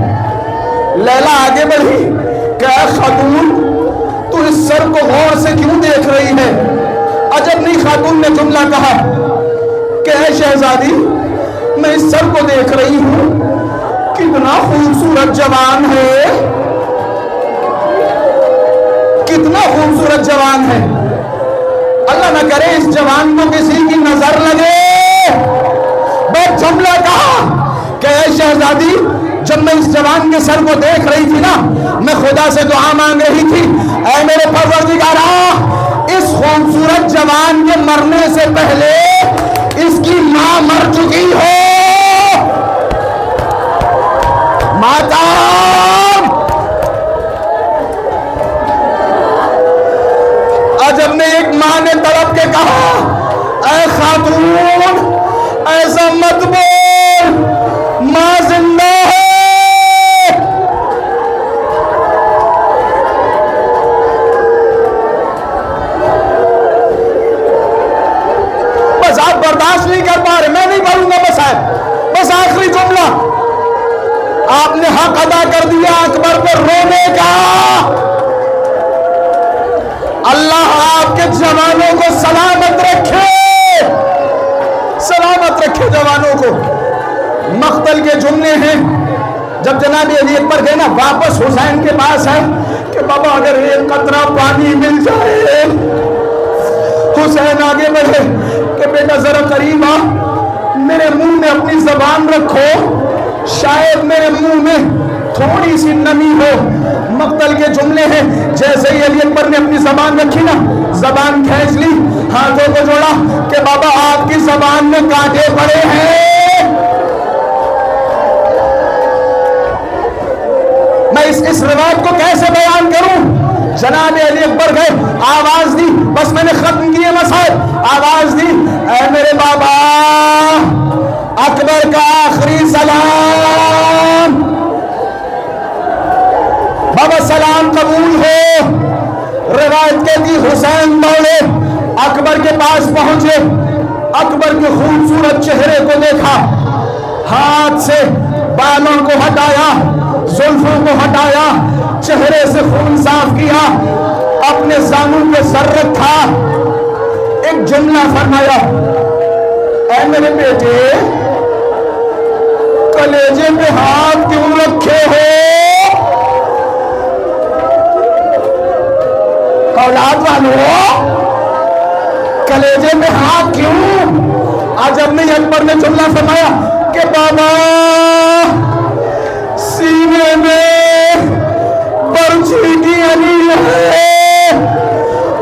لیلا آگے بڑھی کہ اے خاتون تو اس سر کو غور سے کیوں دیکھ رہی ہے؟ عجب نہیں, خاتون نے جملہ کہا کہ اے شہزادی میں اس سر کو دیکھ رہی ہوں, کتنا خوبصورت جوان ہے, کتنا خوبصورت جوان ہے. اللہ نہ کرے اس جوان کو کسی کی نظر لگے. بس جملہ کہا کہ اے شہزادی جب میں اس جوان کے سر کو دیکھ رہی تھی نا, میں خدا سے دعا مانگ رہی تھی اے میرے پروردگارا اس خوبصورت جوان کے مرنے سے پہلے اس کی ماں مر چکی ہو. ماتم عجب نے ایک ماں نے تڑپ کے کہا اے خاتون ایسا مت بول, ماں زندہ ہے. بس آپ برداشت نہیں کر پا رہے, میں نہیں پڑھوں گا. بس آخری جملہ, آپ نے حق ادا کر دیا اکبر پر رونے کا. اللہ آپ کے جوانوں کو سلامت رکھے, سلامت رکھے جوانوں کو. مقتل کے جملے ہیں جب جناب علی اکبر گئے نا واپس حسین کے پاس ہے کہ بابا اگر ایک قطرہ پانی مل جائے. حسین آگے بڑھے کہ بیٹا ذرا قریب آ, میرے منہ میں اپنی زبان رکھو، شاید میرے منہ میں تھوڑی سی نمی ہو۔ مقتل کے جملے ہیں، جیسے ہی علی اکبر نے اپنی زبان رکھی نا، زبان کھینچ لی، ہاتھوں کو جوڑا کہ بابا آپ کی زبان میں کانٹے پڑے ہیں۔ میں اس روایت کو کیسے بیان کروں؟ جناب علی اکبر گئے، آواز دی، بس میں نے ختم کیے مسائل، آواز دی، اے میرے بابا، اکبر کا آخری سلام، بابا سلام قبول ہو۔ روایت کہتی حسین دوڑے اکبر کے پاس پہنچے، اکبر کے خوبصورت چہرے کو دیکھا، ہاتھ سے بالوں کو ہٹایا، زلفوں کو ہٹایا، چہرے سے خون صاف کیا، اپنے زانوں پہ سر رکھا، ایک جملہ فرمایا، اے میرے بیٹے، کلیجے پہ ہاتھ کیوں رکھے ہو؟ اولاد والوں، کلیجے پہ ہاتھ کیوں؟ آج اپنے اکبر نے جملہ فرمایا کہ بابا سینے میں برچھی کی علی ہے،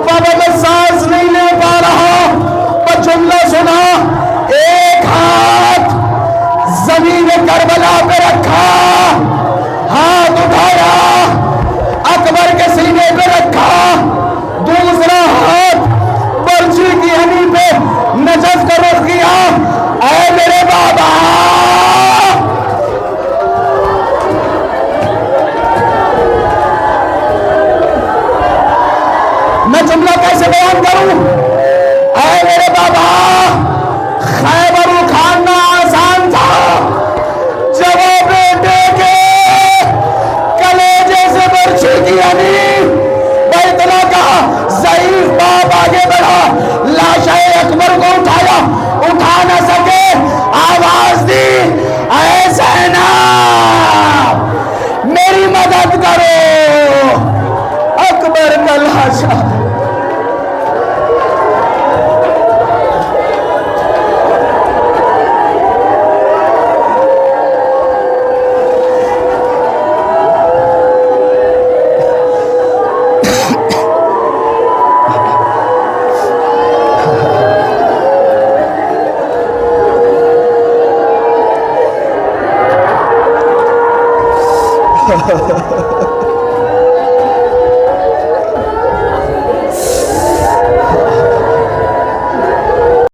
بابا میں سانس نہیں لے پا رہا، پر جملہ سنا، ایک ہاتھ زمین کربلا پہ رکھا، ہاتھ اٹھایا، اکبر کے سینے پہ رکھا، دوسرا ہاتھ برچھی کی علی پہ نجف کا رخ کیا، اے میرے بابا، میں جملہ کیسے بیان کروں؟ اے میرے بابا، خیبر اکھاڑنا آسان تھا، جب وہ بیٹے کے کلیجے سے برچھی کی علی، بیتلا کہا، ضعیف باپ آگے بڑھا، لاشِ اکبر کو اٹھایا، اٹھا نہ سکے، آواز دی، اے زینب میری مدد کرو، اکبر کا لاشا